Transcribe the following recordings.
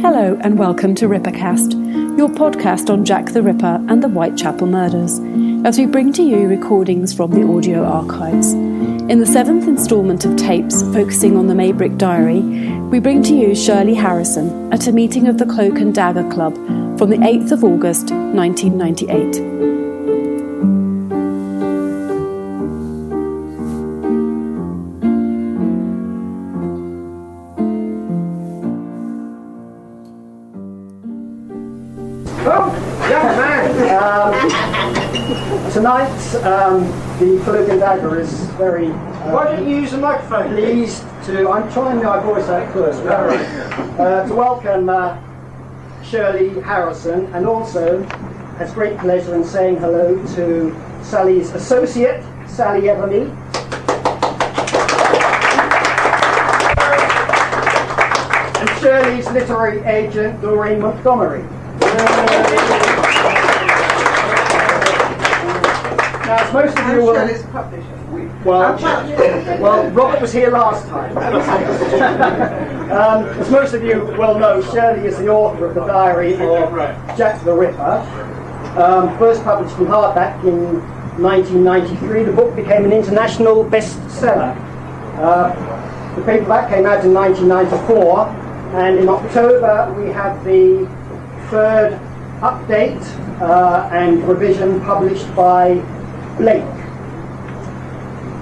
Hello and welcome to Rippercast, your podcast on Jack the Ripper and the Whitechapel murders, as we bring to you recordings from the audio archives. In the 7th instalment of tapes focusing on the Maybrick Diary, we bring to you Shirley Harrison at a meeting of the Cloak and Dagger Club from the 8th of August 1998. Tonight, the Cloak and Dagger is very why don't you use a microphone? pleased to, I'm trying my voice out first, to welcome Shirley Harrison, and also has great pleasure in saying hello to Sally's associate, Sally Everly. And Shirley's literary agent, Doreen Montgomery. Now, as most of you will, well, Robert was here last time. As most of you will know, Shirley is the author of the diary of Jack the Ripper. First published in hardback in 1993, the book became an international bestseller. The paperback came out in 1994, and in October we had the third update and revision published by Blake.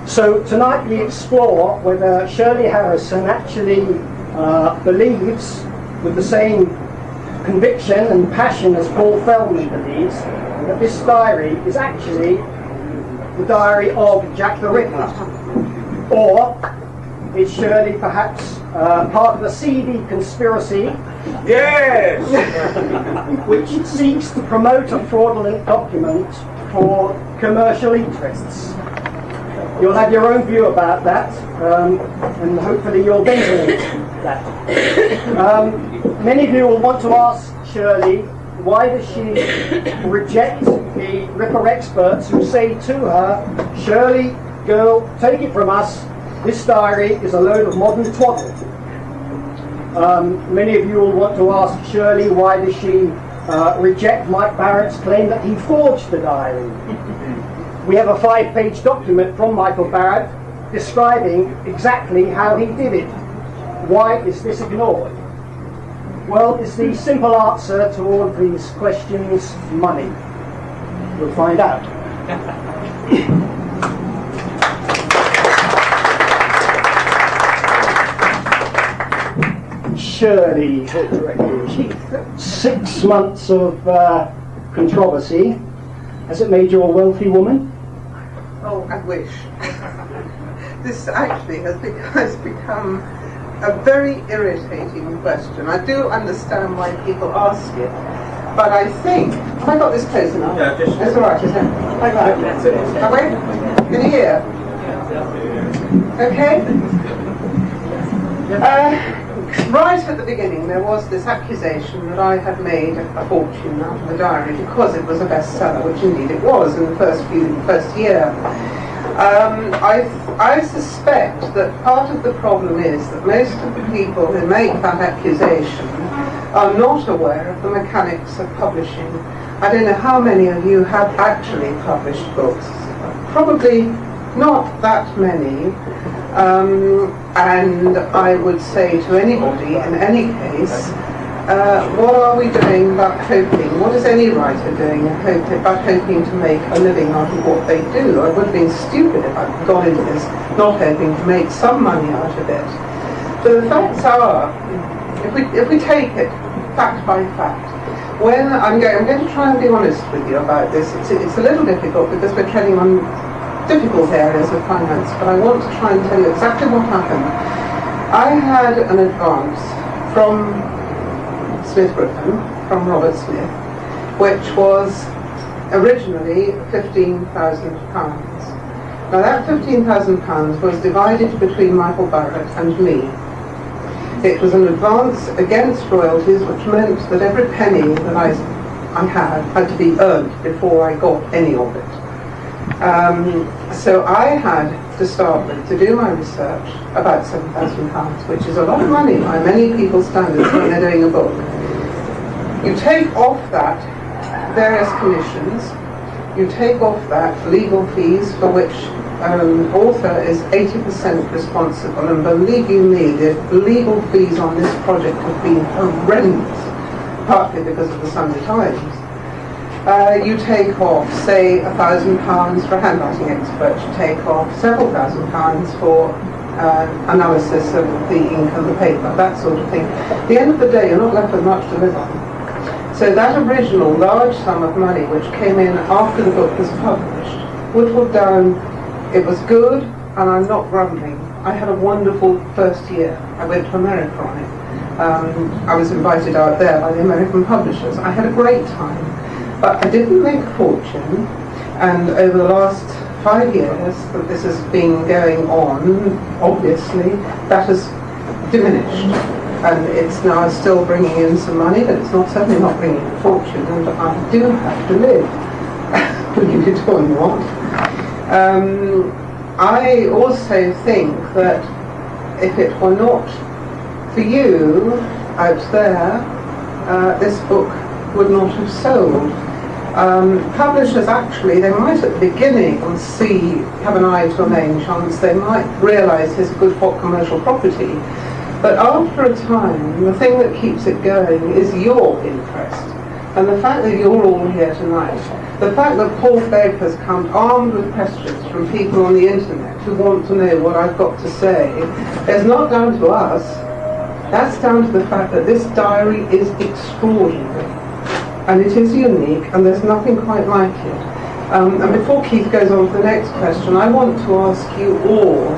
So tonight we explore whether Shirley Harrison actually believes, with the same conviction and passion as Paul Feldman believes, that this diary is actually the diary of Jack the Ripper, or is Shirley perhaps part of a seedy conspiracy? Yes! Which seeks to promote a fraudulent document for commercial interests. You'll have your own view about that, and hopefully you'll ventilate that. Many of you will want to ask Shirley, why does she reject the Ripper experts who say to her, Shirley, girl, take it from us, this diary is a load of modern twaddle. Many of you will want to ask Shirley, why does she reject Mike Barrett's claim that he forged the diary? We have a 5-page document from Michael Barrett describing exactly how he did it. Why is this ignored? Well, it's the simple answer to all of these questions: money. We'll find out. Shirley, 6 months of controversy. Has it made you a wealthy woman? Oh, I wish. This actually has become a very irritating question. I do understand why people ask it, but I think, have I got this close enough? Yeah, just... That's all right, isn't it? Like that? That's it. Have I? Can you hear? Okay? Right at the beginning, there was this accusation that I had made a fortune out of the diary because it was a bestseller, which indeed it was in the first year. I suspect that part of the problem is that most of the people who make that accusation are not aware of the mechanics of publishing. I don't know how many of you have actually published books. Probably not that many. And I would say to anybody, in any case, what are we doing about hoping? What is any writer doing about hoping to make a living out of what they do? I would have been stupid if I'd gone into this not hoping to make some money out of it. But the facts are, if we take it fact by fact, when I'm going to try and be honest with you about this. It's a little difficult because we're treading on difficult areas of finance, but I want to try and tell you exactly what happened. I had an advance from Smith Griffin, from Robert Smith, which was originally £15,000. Now that £15,000 was divided between Michael Barrett and me. It was an advance against royalties, which meant that every penny that I had to be earned before I got any of it. So I had to start with to do my research about £7,000, which is a lot of money by many people's standards when they're doing a book. You take off that various commissions, you take off that legal fees for which author is 80% responsible, and believe you me, the legal fees on this project have been horrendous, partly because of the Sunday Times. You take off, say, £1,000 for a handwriting expert, you take off several £1,000s for analysis of the ink and the paper, that sort of thing. At the end of the day, you're not left with much to live on. So that original large sum of money which came in after the book was published, whittled down, it was good, and I'm not grumbling. I had a wonderful first year. I went to America on it. I was invited out there by the American publishers. I had a great time, but I didn't make a fortune, and over the last 5 years that this has been going on, obviously, that has diminished. And it's now still bringing in some money, but it's certainly not bringing in a fortune, and I do have to live, whether you do or not. I also think that if it were not for you out there, this book would not have sold. Publishers actually, they might at the beginning have an eye to a main chance, they might realise here's a good hot commercial property. But after a time, the thing that keeps it going is your interest. And the fact that you're all here tonight, the fact that Paul Begg has come armed with questions from people on the internet who want to know what I've got to say, is not down to us. That's down to the fact that this diary is extraordinary. And it is unique, and there's nothing quite like it. And before Keith goes on to the next question, I want to ask you all,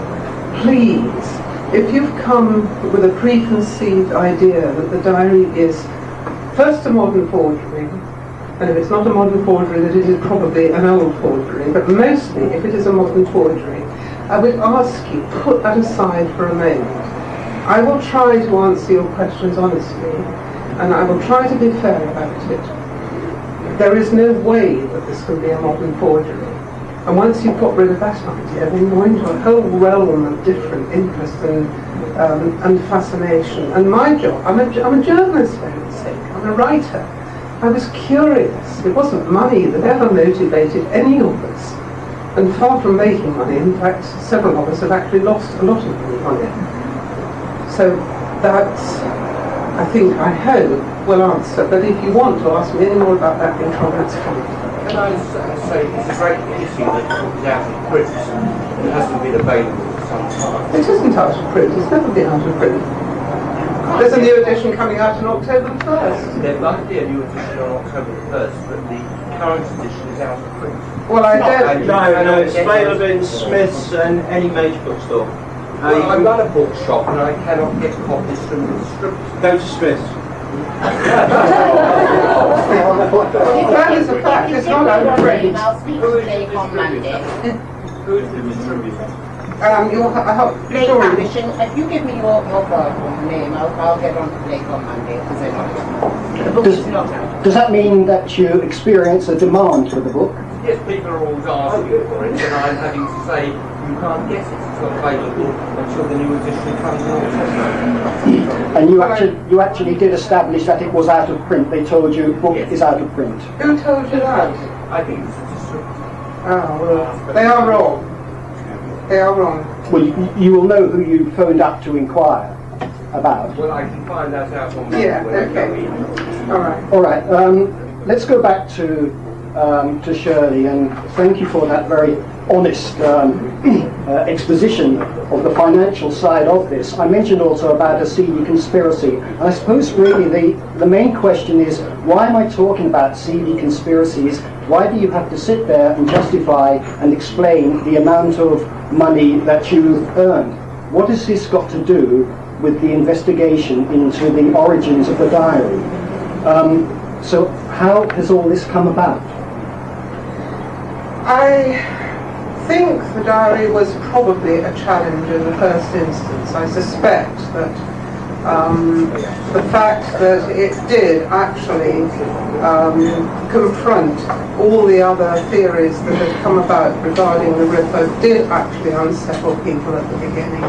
please, if you've come with a preconceived idea that the diary is first a modern forgery, and if it's not a modern forgery, that it is probably an old forgery, but mostly if it is a modern forgery, I would ask you to put that aside for a moment. I will try to answer your questions honestly, and I will try to be fair about it. There is no way that this can be a modern forgery. And once you've got rid of that idea, then you're into a whole realm of different interest and fascination. And my job, I'm a journalist for heaven's sake, I'm a writer. I was curious. It wasn't money that ever motivated any of us. And far from making money, in fact, several of us have actually lost a lot of money on it. So that's, I hope, will answer. But if you want to ask me any more about that, then that's fine. Can I say it's a great issue that is out of print and hasn't been available for some time? It isn't out of print, it's never been out of print. There's a new edition coming out on October the 1st. There might be a new edition on October the 1st, but the current edition is out of print. Well, I don't... No, it's available in Smith's and any major bookstore. Well, I run a bookshop and I cannot get copies from the distributors. Go to Smith's. That is a fact, it's not out of print. I'll speak to Blake on Monday. Who is the distributor? Blake Publishing. If you give me your name, I'll get on to Blake on Monday because I know the book is not out. Does that mean that you experience a demand for the book? Yes, people are always asking for it, and I'm having to say you can't get it. It's not available until the new edition comes in. And you actually did establish that it was out of print. They told you the book is out of print. Who told you that? I think it's a distributor. Oh, well, they are wrong. They are wrong. Well, you will know who you phoned up to inquire about. Well, I can find that out on Monday. Yeah, okay. All right. All right. Let's go back to Shirley, and thank you for that very honest exposition of the financial side of this. I mentioned also about a seedy conspiracy. I suppose really the main question is, why am I talking about seedy conspiracies? Why do you have to sit there and justify and explain the amount of money that you've earned? What has this got to do with the investigation into the origins of the diary? So how has all this come about? I think the diary was probably a challenge in the first instance. I suspect that the fact that it did actually confront all the other theories that had come about regarding the Ripper did actually unsettle people at the beginning.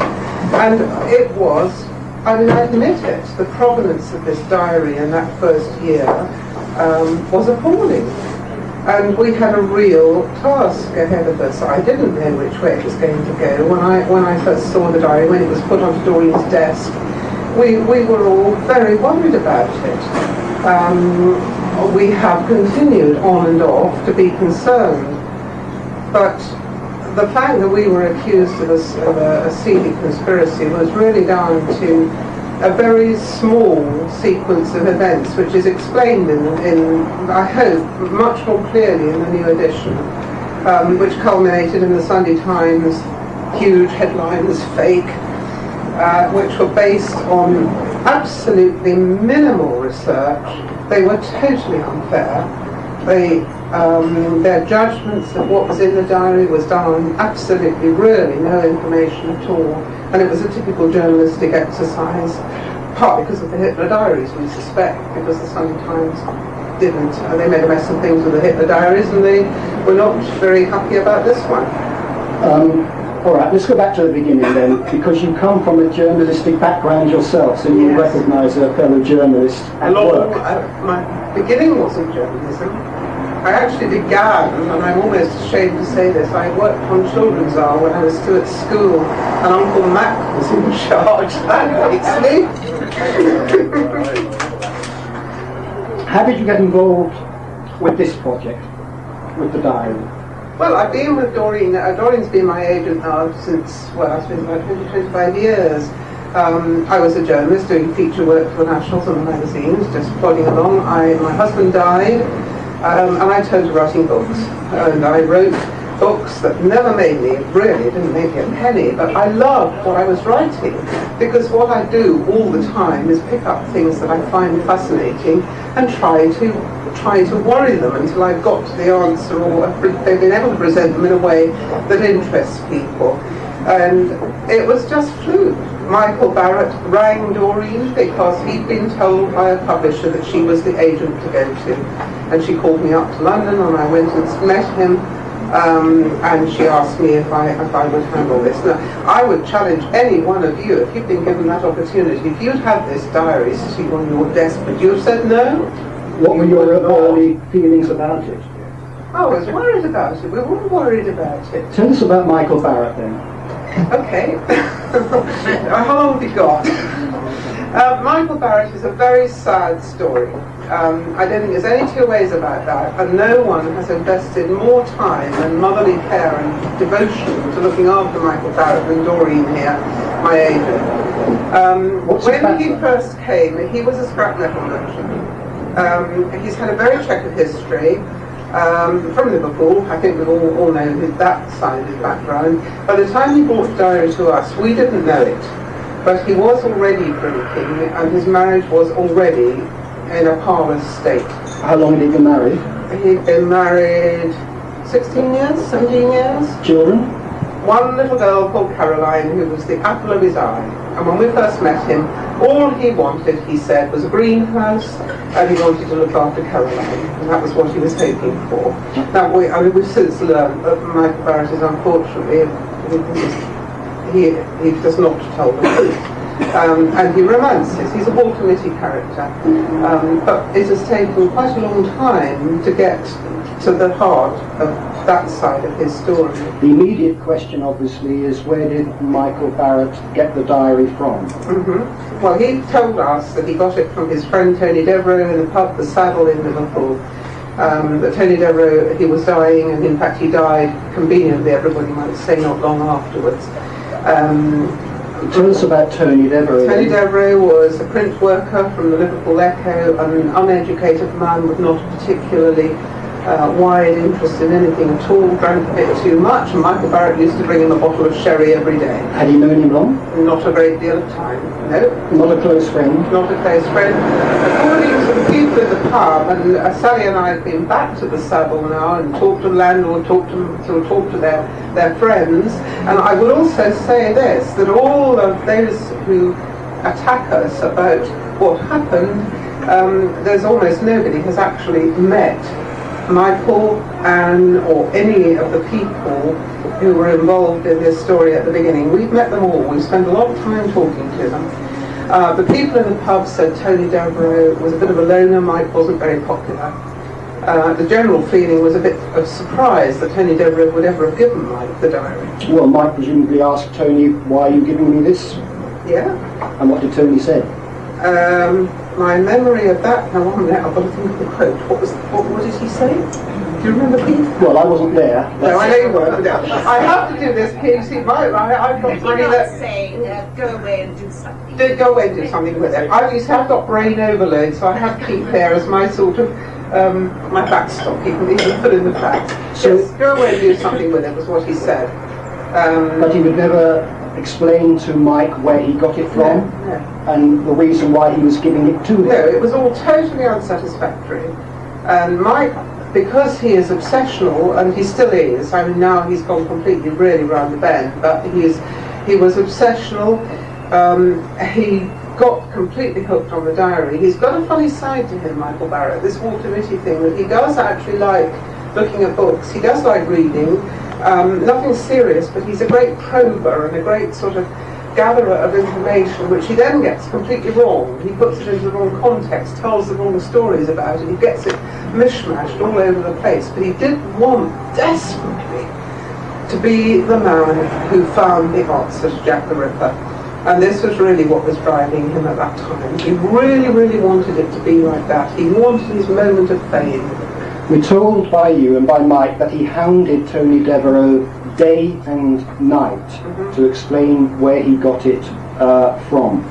And it was I mean, I admit it, the provenance of this diary in that first year was appalling. And we had a real task ahead of us. I didn't know which way it was going to go. When I first saw the diary, when it was put onto Doreen's desk, we were all very worried about it. We have continued on and off to be concerned. But the fact that we were accused of a seedy conspiracy was really down to a very small sequence of events, which is explained in I hope, much more clearly in the new edition, which culminated in the Sunday Times huge headlines, fake, which were based on absolutely minimal research. They were totally unfair. Their judgments of what was in the diary was done on absolutely, really no information at all. And it was a typical journalistic exercise, partly because of the Hitler diaries, we suspect, because the Sunday Times didn't. They made a mess of things with the Hitler diaries, and they were not very happy about this one. All right, let's go back to the beginning then, because you come from a journalistic background yourself, so you recognise a fellow journalist at work. My beginning wasn't journalism. I actually began, and I'm almost ashamed to say this, I worked on Children's Hour when I was still at school, and Uncle Mac was in charge. That makes me. How did you get involved with this project, with the diary? Well, I've been with Doreen. Doreen's been my agent now since, well, it's been about 25 years. I was a journalist doing feature work for the Nationals and the magazines, just plodding along. My husband died, and I turned to writing books. And I wrote books that never made me, really didn't make me a penny, but I loved what I was writing, because what I do all the time is pick up things that I find fascinating and try to worry them until I've got to the answer, or they've been able to present them in a way that interests people. And it was just fluke. Michael Barrett rang Doreen because he'd been told by a publisher that she was the agent to go to. And she called me up to London, and I went and met him, and she asked me if I would handle this. Now, I would challenge any one of you, if you've been given that opportunity, if you'd had this diary sitting on your desk, would you have said no? What were your early feelings about it? I was worried about it. We were all worried about it. Tell us about Michael Barrett then. Okay. How long have we got? Michael Barrett is a very sad story. I don't think there's any two ways about that, and no one has invested more time and motherly care and devotion to looking after Michael Barrett than Doreen here, my agent. When he first came, he was a scrap metal merchant. He's had a very checkered history. From Liverpool, I think we all know that side of his background. By the time he brought the diary to us, we didn't know it, but he was already drinking, and his marriage was already in a parlous state. How long had he been married? He'd been married 16 years, 17 years. Children? One little girl called Caroline, who was the apple of his eye. And when we first met him, all he wanted, he said, was a greenhouse, and he wanted to look after Caroline, and that was what he was hoping for. Now, we've since learned that Michael Barrett is unfortunately, he does not tell the truth. And he romances. He's a whole committee character. But it has taken quite a long time to get to the heart of that side of his story. The immediate question, obviously, is where did Michael Barrett get the diary from? Mm-hmm. Well, he told us that he got it from his friend Tony Devereux in the pub The Saddle in Liverpool. That Tony Devereux, he was dying, and in fact he died conveniently, everybody might say, not long afterwards. Tell us about Tony Devereux. Tony Devereux was a print worker from the Liverpool Echo, an uneducated man with not a particularly wide interest in anything at all, drank a bit too much, and Michael Barrett used to bring him a bottle of sherry every day. Had he known him long? Not a great deal of time, no. Not a close friend? Not a close friend. According to the people in the pub, and Sally and I have been back to the Saddle now and talked to the landlord, talked to their friends, and I would also say this, that all of those who attack us about what happened, there's almost nobody has actually met Michael, Anne, or any of the people who were involved in this story at the beginning. We've met them all. We've spent a lot of time talking to them. The people in the pub said Tony Devereaux was a bit of a loner, Mike wasn't very popular. The general feeling was a bit of surprise that Tony Devereaux would ever have given Mike the diary. Well, Mike presumably asked Tony, why are you giving me this? Yeah. And what did Tony say? My memory of that, now one minute, I've got to think of the quote. What did he say? Do you remember, Pete? Well, I wasn't there. No, I know you weren't. I have to do this, Pete. See, I've got brain that... say, go away and do something. Go away and do something with it. I've got brain overload, so I have to keep there as my sort of, my backstop. You can even put in the facts. So, yes, go away and do something with it, was what he said. But he would never explain to Mike where he got it from? No. And the reason why he was giving it to him? No, it was all totally unsatisfactory. And Mike, because he is obsessional, and he still is, I mean now he's gone completely really round the bend, but he was obsessional, he got completely hooked on the diary. He's got a funny side to him, Michael Barrett, this Walter Mitty thing, that he does actually like looking at books, he does like reading, nothing serious, but he's a great prober and a great sort of gatherer of information, which he then gets completely wrong. He puts it into the wrong context, tells the wrong stories about it, he gets it mishmashed all over the place. But he did want desperately to be the man who found the answer to Jack the Ripper. And this was really what was driving him at that time. He really, really wanted it to be like that. He wanted his moment of fame. We're told by you and by Mike that he hounded Tony Devereaux day and night to explain where he got it from.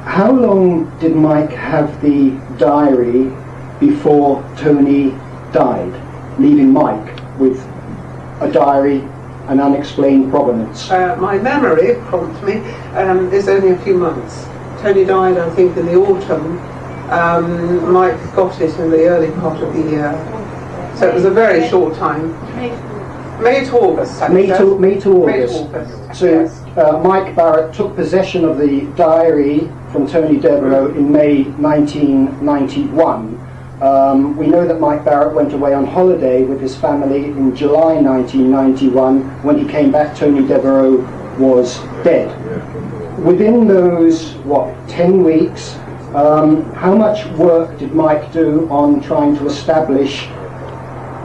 How long did Mike have the diary before Tony died, leaving Mike with a diary, an unexplained provenance? My memory, prompt me, is only a few months. Tony died, I think, in the autumn. Mike got it in the early part of the year. So it was a very short time. May to August. May to August. So yes. Mike Barrett took possession of the diary from Tony Devereaux in May 1991. We know that Mike Barrett went away on holiday with his family in July 1991. When he came back, Tony Devereaux was dead. Within those, 10 weeks, how much work did Mike do on trying to establish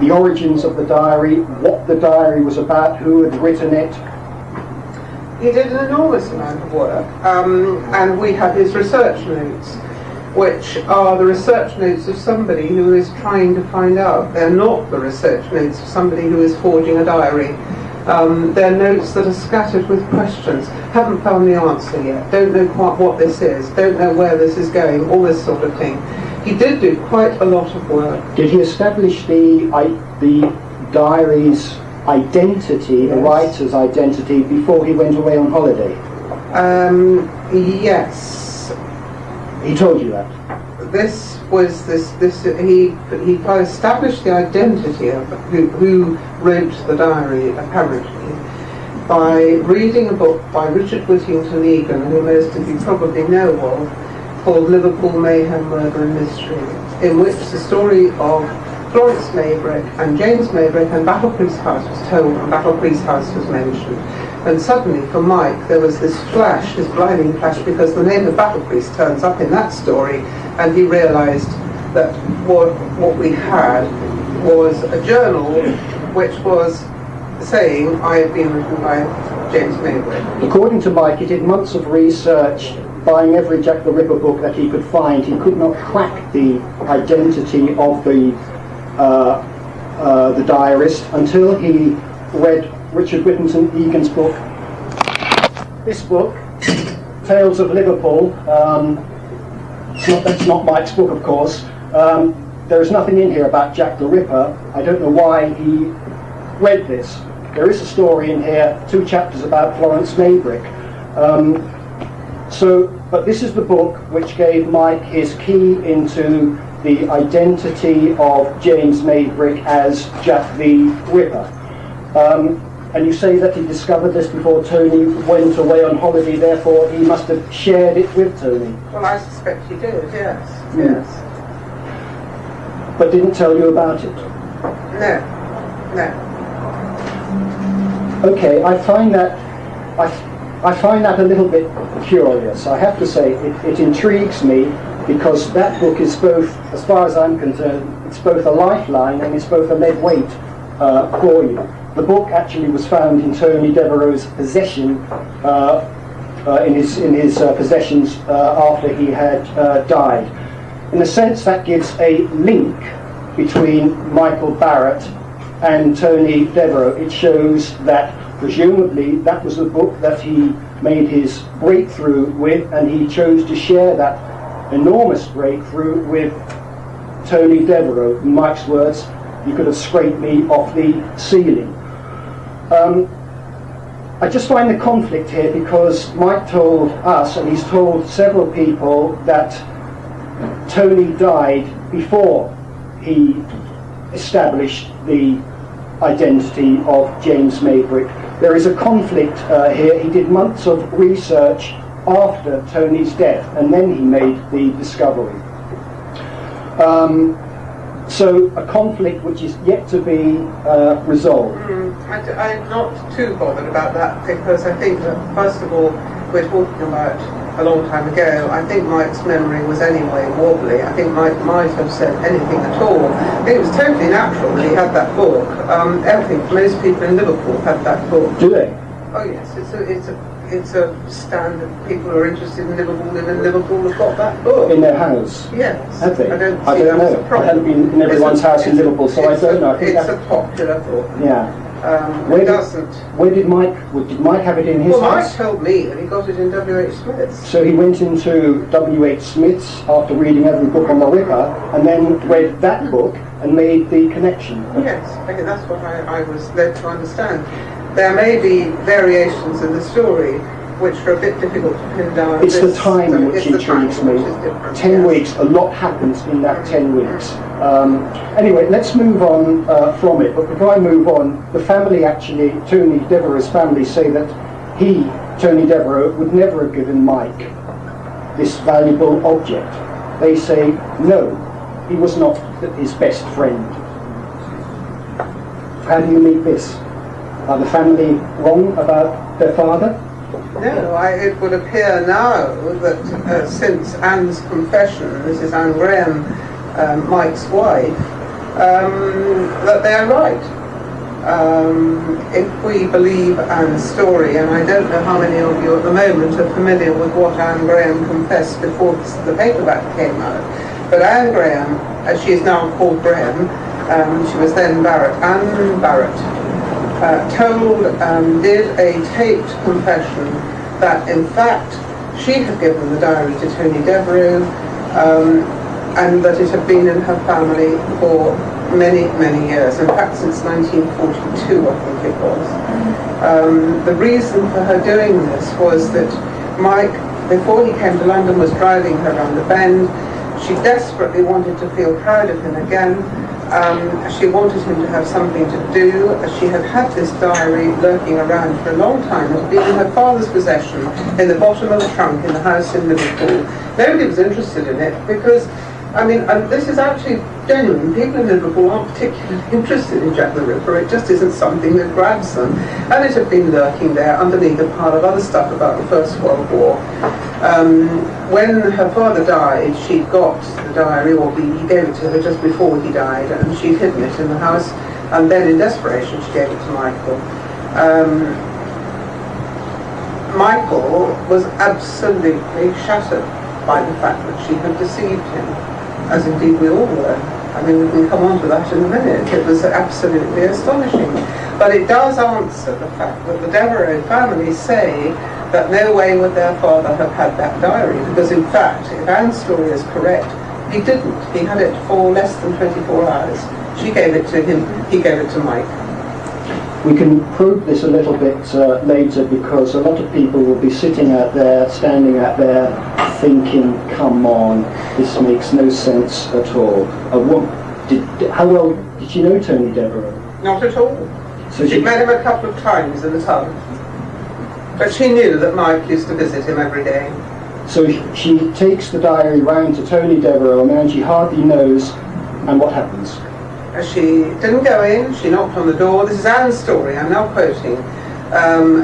the origins of the diary, what the diary was about, who had written it? He did an enormous amount of work, and we have his research notes, which are the research notes of somebody who is trying to find out. They're not the research notes of somebody who is forging a diary. They're notes that are scattered with questions. Haven't found the answer yet. Don't know quite what this is. Don't know where this is going. All this sort of thing. He did do quite a lot of work. Did he establish the diary's identity, the writer's identity, before he went away on holiday? Yes. He told you that? He established the identity of who wrote the diary, apparently, by reading a book by Richard Whittington Egan, who most of you probably know of, called Liverpool Mayhem, Murder and Mystery, in which the story of Florence Maybrick and James Maybrick and Battle Priest House was told, and Battle Priest House was mentioned. And suddenly, for Mike, there was this flash, this blinding flash, because the name of Battle Priest turns up in that story, and he realised that what we had was a journal which was saying, I have been written by James Maybrick. According to Mike, he did months of research, buying every Jack the Ripper book that he could find. He could not crack the identity of the diarist until he read Richard Whittington Egan's book. This book, Tales of Liverpool, that's not Mike's book, of course. There is nothing in here about Jack the Ripper. I don't know why he read this. There is a story in here, 2 chapters about Florence Maybrick. But this is the book which gave Mike his key into the identity of James Maybrick as Jack the Ripper. And you say that he discovered this before Tony went away on holiday, therefore he must have shared it with Tony. Well, I suspect he did, yes. Yes. But didn't tell you about it? No. Okay, I find that I find that a little bit curious. I have to say, it intrigues me, because that book is both, as far as I'm concerned, it's both a lifeline and it's both a lead weight for you. The book actually was found in Tony Devereux's possession, in his possessions after he had died. In a sense, that gives a link between Michael Barrett and Tony Devereux. It shows that presumably that was the book that he made his breakthrough with, and he chose to share that enormous breakthrough with Tony Devereux. In Mike's words, "You could have scraped me off the ceiling." I just find the conflict here, because Mike told us, and he's told several people, that Tony died before he established the identity of James Maybrick. There is a conflict here. He did months of research after Tony's death, and then he made the discovery. So a conflict which is yet to be resolved. I'm not too bothered about that, because I think that, first of all, we're talking about a long time ago. I think Mike's memory was anyway wobbly. I think Mike might have said anything at all. I think it was totally natural that he had that book. I think most people in Liverpool had that book. Do they? Oh yes, it's a standard. People who are interested in Liverpool, live in Liverpool, have got that book. In their house? Yes. Have they? I don't know. I haven't been in everyone's house in Liverpool, so I don't know. I think it's a popular book. Yeah. Where did Mike have it in his house? Well, Mike told me that he got it in W.H. Smith's. So he went into W.H. Smith's after reading every book on the Ripper, and then read that book and made the connection. Yes, I think that's what I was led to understand. There may be variations in the story which are a bit difficult to pin down. It's the time which intrigues me. 10 weeks, a lot happens in that 10 weeks. Anyway, let's move on from it. But before I move on, the family actually, Tony Devereux's family, say that he, Tony Devereux, would never have given Mike this valuable object. They say, no, he was not his best friend. How do you meet this? Are the family wrong about their father? No, it would appear now that since Anne's confession, Mrs. Anne Graham, Mike's wife, that they're right. If we believe Anne's story, and I don't know how many of you at the moment are familiar with what Anne Graham confessed before the paperback came out, but Anne Graham, as she is now called Graham, she was then Barrett, Anne Barrett, did a taped confession that in fact she had given the diary to Tony Devereux, and that it had been in her family for many, many years, in fact since 1942 I think it was. The reason for her doing this was that Mike, before he came to London, was driving her around the bend. She desperately wanted to feel proud of him again. She wanted him to have something to do. She had had this diary lurking around for a long time. It had been in her father's possession, in the bottom of a trunk in the house in Liverpool. Nobody was interested in it because, I mean, and this is actually genuine. People in Liverpool aren't particularly interested in Jack the Ripper. It just isn't something that grabs them. And it had been lurking there underneath a pile of other stuff about the First World War. When her father died, she got the diary, or he gave it to her just before he died, and she'd hidden it in the house, and then in desperation she gave it to Michael. Michael was absolutely shattered by the fact that she had deceived him, as indeed we all were. I mean, we can come on to that in a minute. It was absolutely astonishing. But it does answer the fact that the Devereux family say that no way would their father have had that diary, because in fact, if Anne's story is correct, he didn't. He had it for less than 24 hours. She gave it to him, he gave it to Mike. We can probe this a little bit later, because a lot of people will be sitting out there, standing out there, thinking, come on, this makes no sense at all. How well did she know Tony Devereux? Not at all. So She'd met him a couple of times in the tub. But she knew that Mike used to visit him every day. So she takes the diary round to Tony Devereux, a man she hardly knows, and what happens? She didn't go in, she knocked on the door. This is Anne's story, I'm now quoting.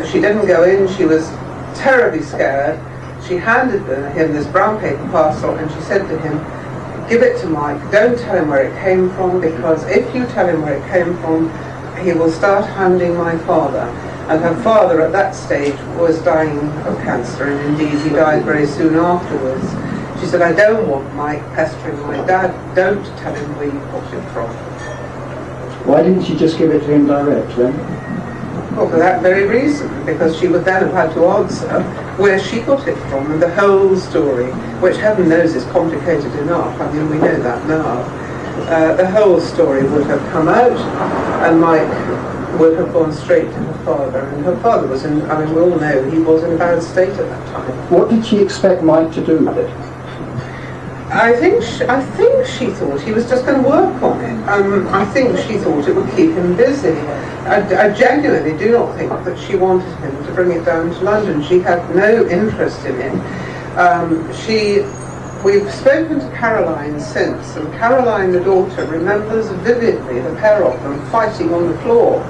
She didn't go in, she was terribly scared. She handed him this brown paper parcel and she said to him, "Give it to Mike, don't tell him where it came from, because if you tell him where it came from, he will start hounding my father." And her father at that stage was dying of cancer, and indeed he died very soon afterwards. She said, "I don't want Mike pestering my dad, don't tell him where you got it from." Why didn't she just give it to him direct then? Well, for that very reason, because she would then have had to answer where she got it from, and the whole story, which heaven knows is complicated enough, I mean we know that now. The whole story would have come out, and Mike would have gone straight to her father, and her father was in, I mean we all know he was in a bad state at that time. What did she expect Mike to do with it? I think she thought he was just going to work on it. I think she thought it would keep him busy. I genuinely do not think that she wanted him to bring it down to London. She had no interest in it. We've spoken to Caroline since, and Caroline, the daughter, remembers vividly the pair of them fighting on the floor.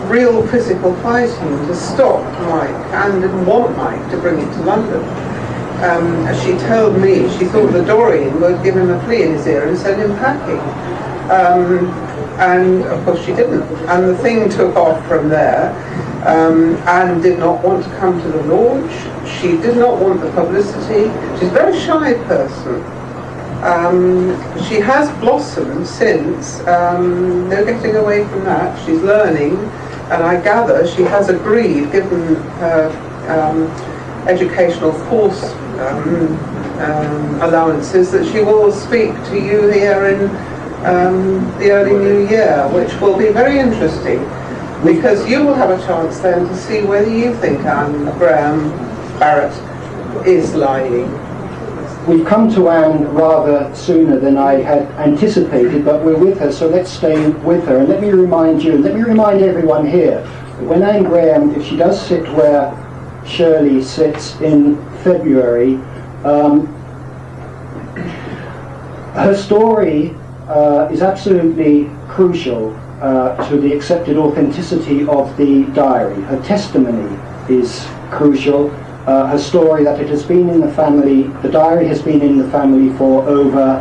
Real physical fighting to stop Mike, and didn't want Mike to bring it to London. As she told me, she thought the Dorian would give him a flea in his ear and send him packing. And of course she didn't. And the thing took off from there. Anne did not want to come to the launch. She did not want the publicity. She's a very shy person. She has blossomed since. No getting away from that. She's learning. And I gather she has agreed, given her educational course allowances, that she will speak to you here in the early new year, which will be very interesting, because you will have a chance then to see whether you think Anne Graham Barrett is lying. We've come to Anne rather sooner than I had anticipated, but we're with her, so let's stay with her. And let me remind you, let me remind everyone here, that when Anne Graham, if she does sit where Shirley sits in February, her story is absolutely crucial to the accepted authenticity of the diary. Her testimony is crucial. Her story, that it has been in the family, the diary has been in the family for over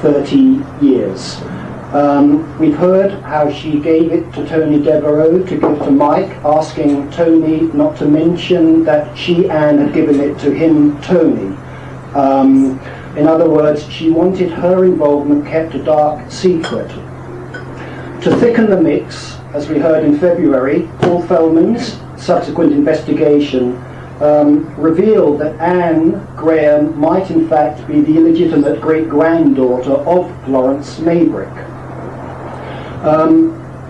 30 years. We've heard how she gave it to Tony Devereaux to give to Mike, asking Tony not to mention that she, Anne, had given it to him, Tony. In other words, she wanted her involvement kept a dark secret. To thicken the mix, as we heard in February, Paul Fellman's subsequent investigation revealed that Anne Graham might in fact be the illegitimate great-granddaughter of Florence Maybrick.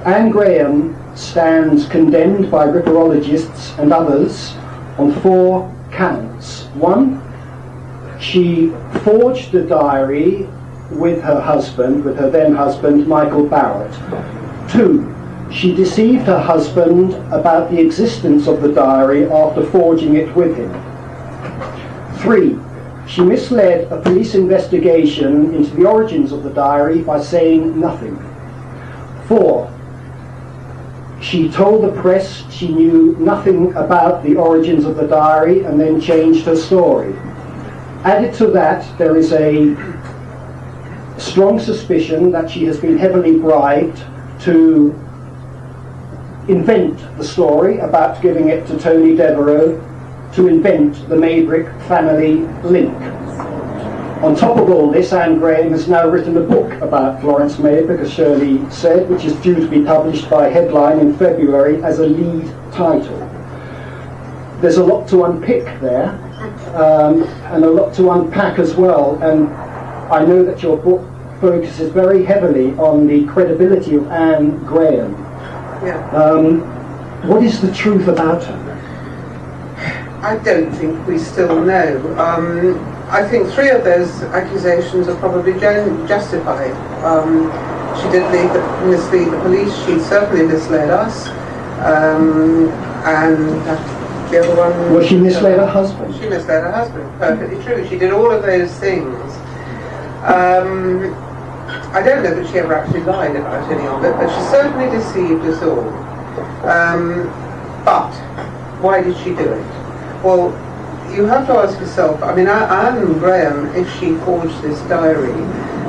Anne Graham stands condemned by ripperologists and others on 4 counts. 1, she forged the diary with her husband, with her then husband, Michael Barrett. 2, she deceived her husband about the existence of the diary after forging it with him. 3, she misled a police investigation into the origins of the diary by saying nothing. 4, she told the press she knew nothing about the origins of the diary and then changed her story. Added to that, there is a strong suspicion that she has been heavily bribed to invent the story about giving it to Tony Devereaux, to invent the Maybrick family link. On top of all this, Anne Graham has now written a book about Florence Maybrick, as Shirley said, which is due to be published by Headline in February as a lead title. There's a lot to unpick there, and a lot to unpack as well, and I know that your book focuses very heavily on the credibility of Anne Graham. Yeah. What is the truth about her? I don't think we still know. I think 3 of those accusations are probably justified. She did mislead the police, she certainly misled us, and the other one... Well, she misled her husband. She misled her husband, perfectly true. She did all of those things. I don't know that she ever actually lied about any of it, but she certainly deceived us all. But why did she do it? Well, you have to ask yourself, I mean, Anne Graham, if she forged this diary,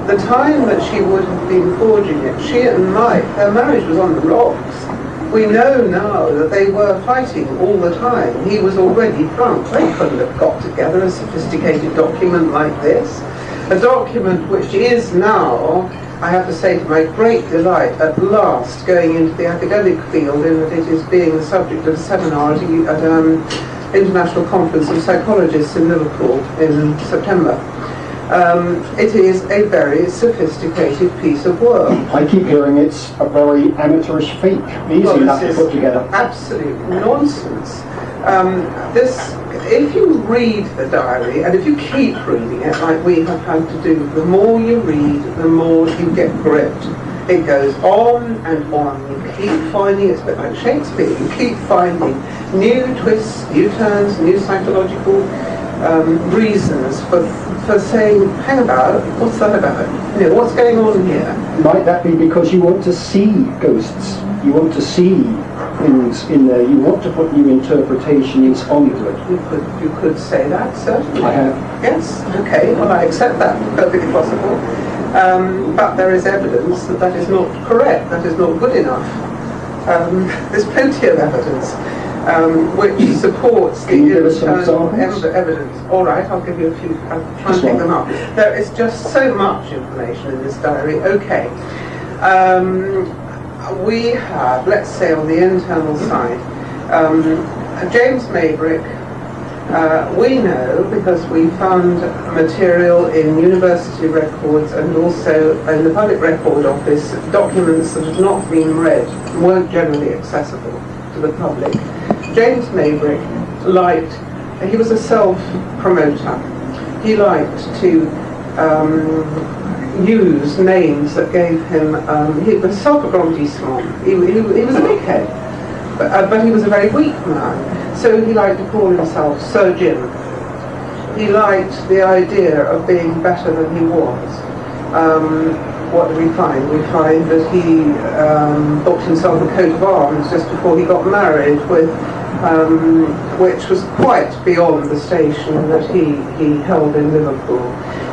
the time that she would have been forging it, she and Mike, their marriage was on the rocks. We know now that they were fighting all the time. He was already drunk. They couldn't have got together a sophisticated document like this. A document which is now, I have to say to my great delight, at last going into the academic field in that it is being the subject of a seminar at International Conference of Psychologists in Liverpool in September. It is a very sophisticated piece of work. I keep hearing it's a very amateurish fake, easy enough to put together. Absolute nonsense. If you read the diary, and if you keep reading it like we have had to do, the more you read, the more you get gripped. It goes on and on. You keep finding, it's a bit like Shakespeare, you keep finding new twists, new turns, new psychological reasons for saying, hang about, what's that about? You know, what's going on here? Might that be because you want to see ghosts? You want to see things in there. You want to put new interpretations onto it. You could say that, certainly. I have. Yes, okay, well I accept that, perfectly possible. But there is evidence that that is not correct, that is not good enough. There's plenty of evidence which supports the internal evidence. All right, I'll give you a few, I'll try and pick them up. There is just so much information in this diary. Okay. We have, let's say on the internal side, James Maybrick, we know because we found material in university records and also in the Public Record Office, documents that have not been read, weren't generally accessible to the public. James Maybrick he was a self-promoter. He liked to use names that gave him, he was self-agrandissement. He was a big head, but he was a very weak man. So he liked to call himself Sir Jim. He liked the idea of being better than he was. What do we find? We find that he bought himself a coat of arms just before he got married, which was quite beyond the station that he held in Liverpool.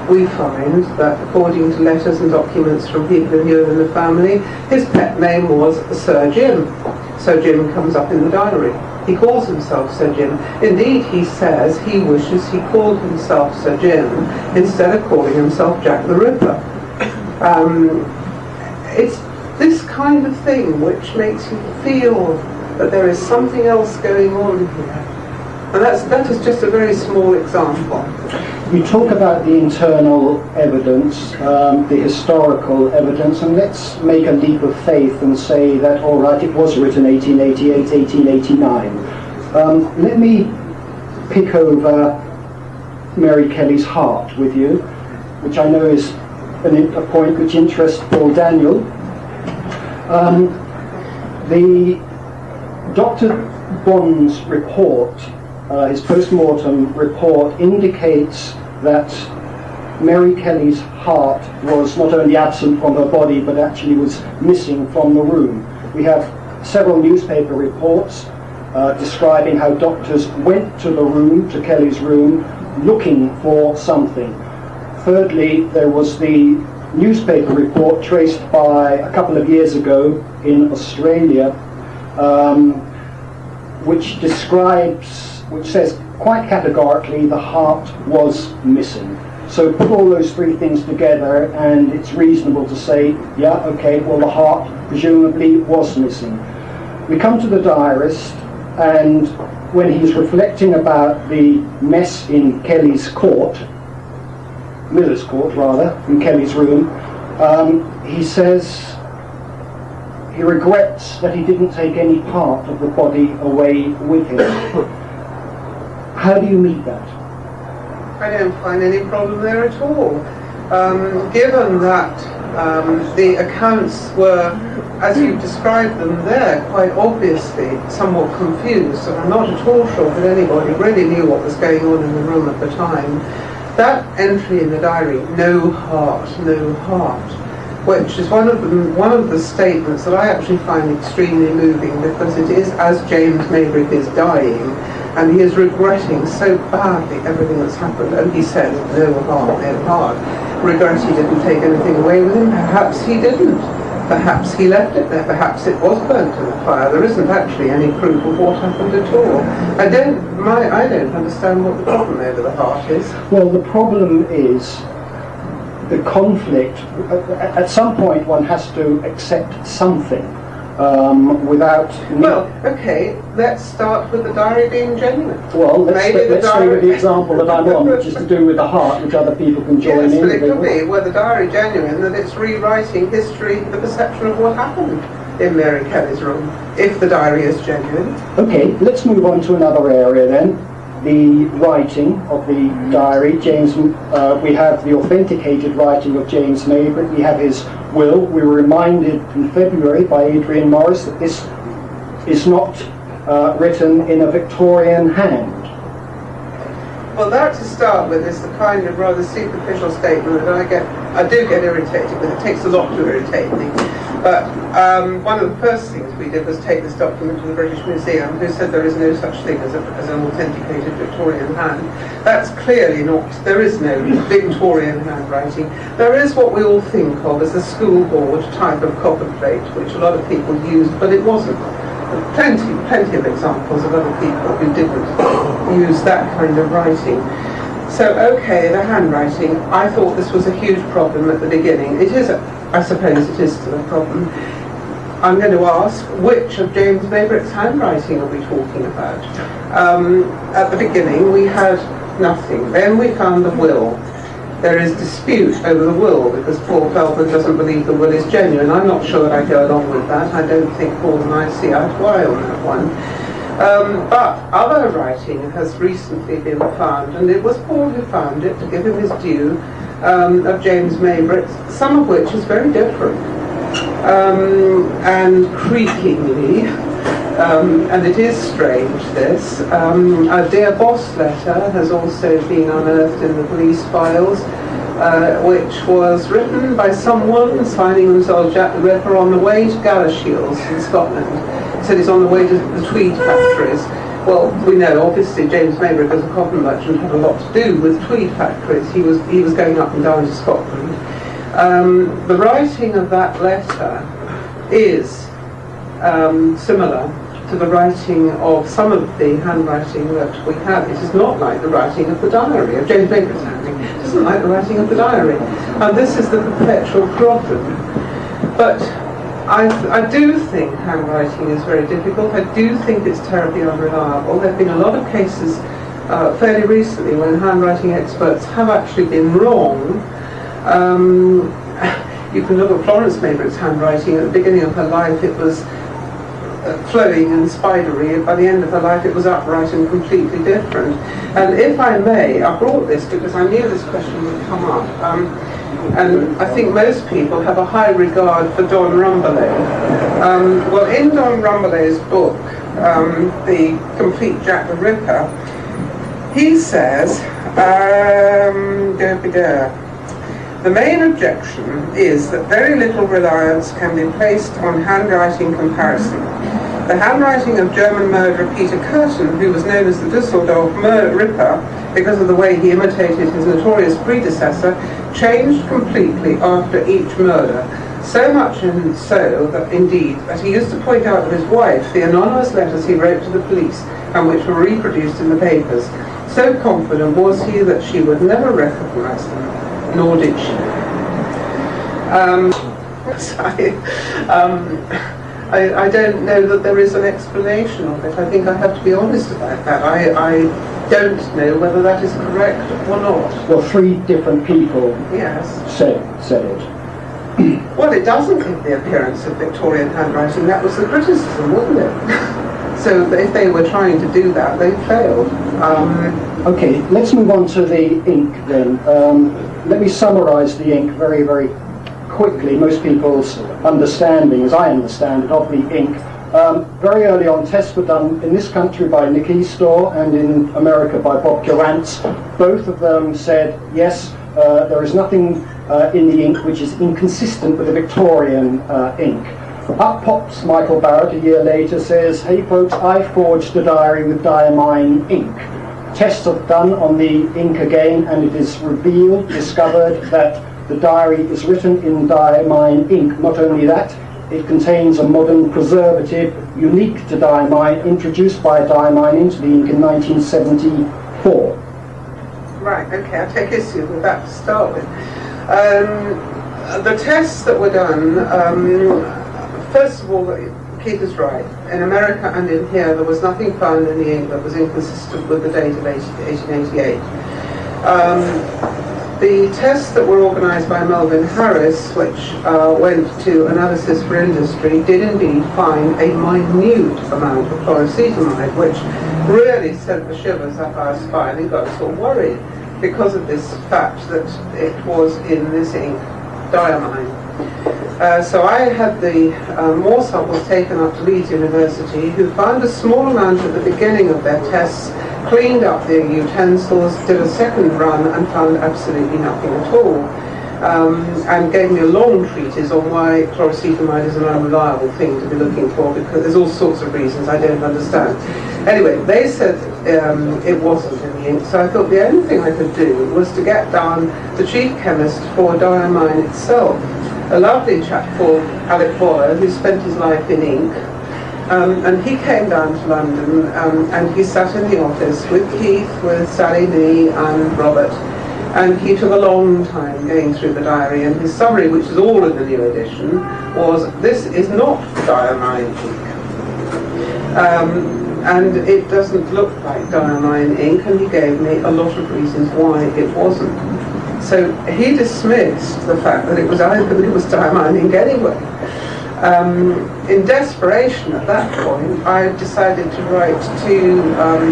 We find that according to letters and documents from people who knew him in the family, his pet name was Sir Jim. Sir Jim comes up in the diary. He calls himself Sir Jim. Indeed, he says he wishes he called himself Sir Jim instead of calling himself Jack the Ripper. It's this kind of thing which makes you feel that there is something else going on here. And that is just a very small example. You talk about the internal evidence, the historical evidence, and let's make a leap of faith and say that, all right, it was written 1888, 1889. Let me pick over Mary Kelly's heart with you, which I know is a point which interests Paul Daniel. The Dr. Bond's report, his post-mortem report, indicates that Mary Kelly's heart was not only absent from her body but actually was missing from the room. We have several newspaper reports describing how doctors went to the room, to Kelly's room, looking for something. Thirdly, there was the newspaper report traced by a couple of years ago in Australia, which says quite categorically the heart was missing. So put all those three things together and it's reasonable to say, yeah, okay, well the heart presumably was missing. We come to the diarist, and when he's reflecting about the mess in Kelly's court, Miller's court rather, in Kelly's room, he says he regrets that he didn't take any part of the body away with him. How do you meet that? I don't find any problem there at all. Given that the accounts were, as you described them there, quite obviously somewhat confused, and I'm not at all sure that anybody really knew what was going on in the room at the time, that entry in the diary, no heart, which is one of the statements that I actually find extremely moving, because it is as James Maybrick is dying and he is regretting so badly everything that's happened, and he says no harm, regrets he didn't take anything away with him. Perhaps he didn't. Perhaps he left it there. Perhaps it was burnt in the fire. There isn't actually any proof of what happened at all. I don't understand what the problem over the heart is. Well, the problem is the conflict. At some point, one has to accept something without. Well, okay. Let's start with the diary being genuine. Well, let's stay with the example that I'm on, which is to do with the heart, which other people can join in. Yes, but it could be, were the diary genuine, that it's rewriting history, the perception of what happened in Mary Kelly's room, if the diary is genuine. Okay, let's move on to another area then. The writing of the diary. We have the authenticated writing of James Maybrick. We have his will. We were reminded in February by Adrian Morris that this is not written in a Victorian hand. Well, that to start with is the kind of rather superficial statement that I do get irritated with. It takes a lot to irritate me. But one of the first things we did was take this document to the British Museum, who said there is no such thing as an authenticated Victorian hand. That's clearly not. There is no Victorian handwriting. There is what we all think of as a school board type of copperplate, which a lot of people used, but it wasn't. Plenty of examples of other people who didn't use that kind of writing. So, okay, the handwriting. I thought this was a huge problem at the beginning. It is, I suppose it is still a problem. I'm going to ask, which of James Maybrick's handwriting are we talking about? At the beginning, we had nothing. Then we found the will. There is dispute over the will because Paul Feldman doesn't believe the will is genuine. I'm not sure that I go along with that. I don't think Paul and I see eye to eye on that one. But other writing has recently been found, and it was Paul who found it, to give him his due, of James Maybrick, some of which is very different. And creakingly, and it is strange, this, a Dear Boss letter has also been unearthed in the police files, which was written by someone signing themselves Jack the Ripper on the way to Galashiels in Scotland. He said he's on the way to the Tweed factories. Well, we know, obviously, James Maybrick as a cotton merchant had a lot to do with Tweed factories. He was going up and down to Scotland. The writing of that letter is similar to the writing of some of the handwriting that we have. It is not like the writing of the diary, of James Maybrick's handwriting. It isn't like the writing of the diary. And this is the perpetual problem. But I do think handwriting is very difficult. I do think it's terribly unreliable. There have been a lot of cases fairly recently when handwriting experts have actually been wrong. You can look at Florence Maybrick's handwriting. At the beginning of her life it was flowing and spidery. By the end of her life it was upright and completely different. And if I may, I brought this because I knew this question would come up. And I think most people have a high regard for Don Rumberley. Well, in Don Rumberley's book, The Complete Jack the Ripper, he says, the main objection is that very little reliance can be placed on handwriting comparison. The handwriting of German murderer Peter Curtin, who was known as the Dusseldorf Ripper because of the way he imitated his notorious predecessor, changed completely after each murder. So much and so that indeed that he used to point out to his wife the anonymous letters he wrote to the police and which were reproduced in the papers. So confident was he that she would never recognise them, nor did she. I don't know that there is an explanation of it. I think I have to be honest about that. I don't know whether that is correct or not. Well, 3 different people said it. Well, it doesn't give the appearance of Victorian handwriting. That was the criticism, wasn't it? So if they were trying to do that, they failed. Okay, let's move on to the ink then. Let me summarise the ink very, very quickly. Most people's understanding, as I understand it, of the ink. Very early on, tests were done in this country by Nick Eastor and in America by Bob Currants. Both of them said, yes, there is nothing in the ink which is inconsistent with the Victorian ink. Up pops Michael Barrett a year later, says, "Hey folks, I forged the diary with diamine ink. Tests are done on the ink again, and it is discovered that the diary is written in diamine ink. Not only that, it contains a modern preservative unique to diamine, introduced by diamine into the ink in 1974. Right, okay, I'll take issue with that to start with. The tests that were done, first of all, Keith is right. In America and in here, there was nothing found in the ink that was inconsistent with the date of 1888. The tests that were organised by Melvin Harris, which went to Analysis for Industry, did indeed find a minute amount of chlorocetamide, which really sent the shivers up our spine and got us all worried because of this fact that it was in this ink, diamine. So I had the more samples taken up to Leeds University, who found a small amount at the beginning of their tests, cleaned up their utensils, did a second run and found absolutely nothing at all, and gave me a long treatise on why chlorocetamide is an unreliable thing to be looking for, because there's all sorts of reasons I don't understand. Anyway, they said it wasn't in the ink, so I thought the only thing I could do was to get down the chief chemist for diamine itself, a lovely chap called Alec Waller, who spent his life in ink, and he came down to London, and he sat in the office with Keith, with Sally, me and Robert, and he took a long time going through the diary, and his summary, which is all in the new edition, was, "This is not diamine ink. And it doesn't look like diamine ink," and he gave me a lot of reasons why it wasn't. So he dismissed the fact that it was diamine ink anyway. In desperation at that point, I decided to write to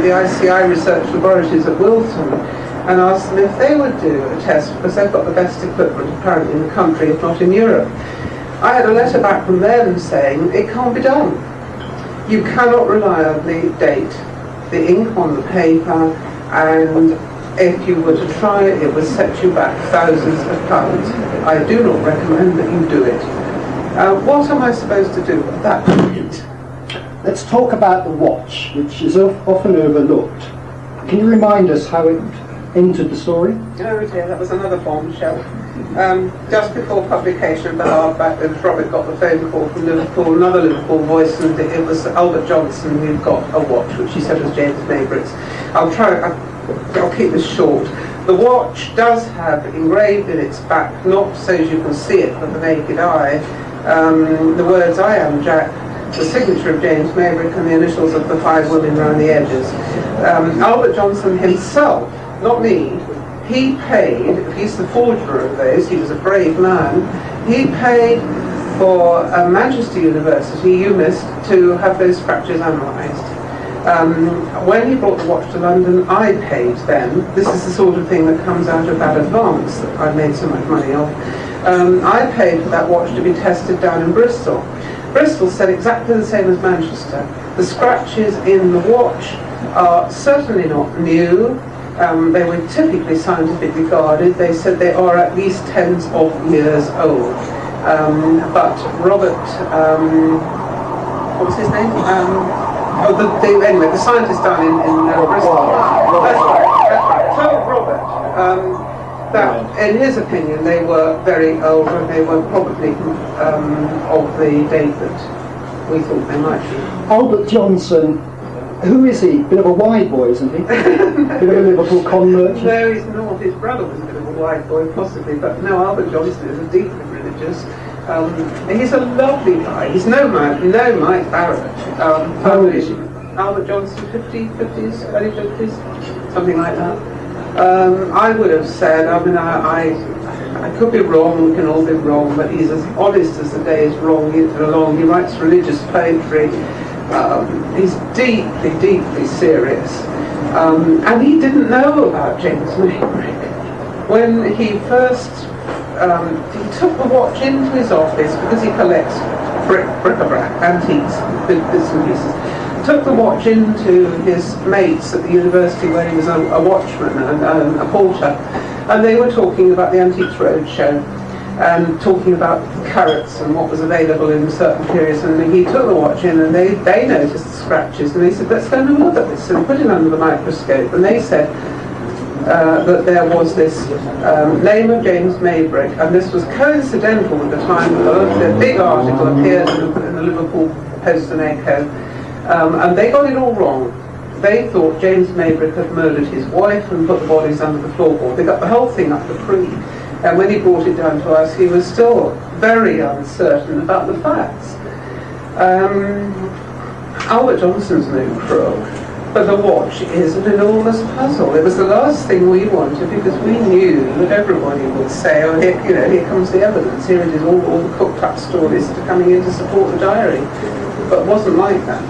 the ICI research laboratories at Wilton and ask them if they would do a test, because they've got the best equipment apparently in the country, if not in Europe. I had a letter back from them saying it can't be done. You cannot reliably date the ink on the paper, and if you were to try it, it would set you back thousands of pounds. I do not recommend that you do it. What am I supposed to do at that point? Let's talk about the watch, which is often overlooked. Can you remind us how it entered the story? Oh dear, that was another bombshell. Just before publication of the hardback, Robert got the phone call from Liverpool, another Liverpool voice, and it was Albert Johnson who'd got a watch, which he said was James Maybrick's. I'll keep this short. The watch does have engraved in its back, not so as you can see it with the naked eye, the words "I am Jack," the signature of James Maybrick, and the initials of the 5 women around the edges. Albert Johnson himself, not me, he paid, he's the forger of those, he was a brave man, he paid for Manchester University, UMIST, to have those scratches analysed. When he brought the watch to London, I paid then. This is the sort of thing that comes out of that advance that I made so much money off. I paid for that watch to be tested down in Bristol. Bristol said exactly the same as Manchester. The scratches in the watch are certainly not new. They were typically scientifically guarded. They said they are at least tens of years old. But Robert, what was his name? Anyway, the scientist down in Bristol. That's right. Told Robert that, in his opinion, they were very old, and they were probably of the date that we thought they might be. Albert Johnson, who is he? Bit of a wide boy, isn't he? Bit of a Liverpool con merchant? No, he's not. His brother was a bit of a wide boy, possibly, but no, Albert Johnson is a deeply religious. He's a lovely guy. He's no Mike Barrett. How old is he? Albert Johnson, 50s, early 50s, something like that. I would have said, I could be wrong, we can all be wrong, but he's as honest as the day is long. He writes religious poetry. He's deeply, deeply serious. And he didn't know about James Maybrick. When he first, he took the watch into his office because he collects bric-a-brac, antiques, bits and pieces. Took the watch into his mates at the university where he was a watchman and a porter, and they were talking about the Antiques Roadshow. and talking about carrots and what was available in certain periods. And he took the watch in, and they noticed the scratches, and they said, let's go and have a look at this. And put it under the microscope, and they said that there was this name of James Maybrick, and this was coincidental with the time the big article appeared in the Liverpool Post and Echo, and they got it all wrong. They thought James Maybrick had murdered his wife and put the bodies under the floorboard. They got the whole thing up the creek, and when he brought it down to us, he was still very uncertain about the facts. Albert Johnson's no crook, but the watch is an enormous puzzle. It was the last thing we wanted, because we knew that everybody would say, oh, here comes the evidence, here it is, all the cooked up stories that are coming in to support the diary. But it wasn't like that.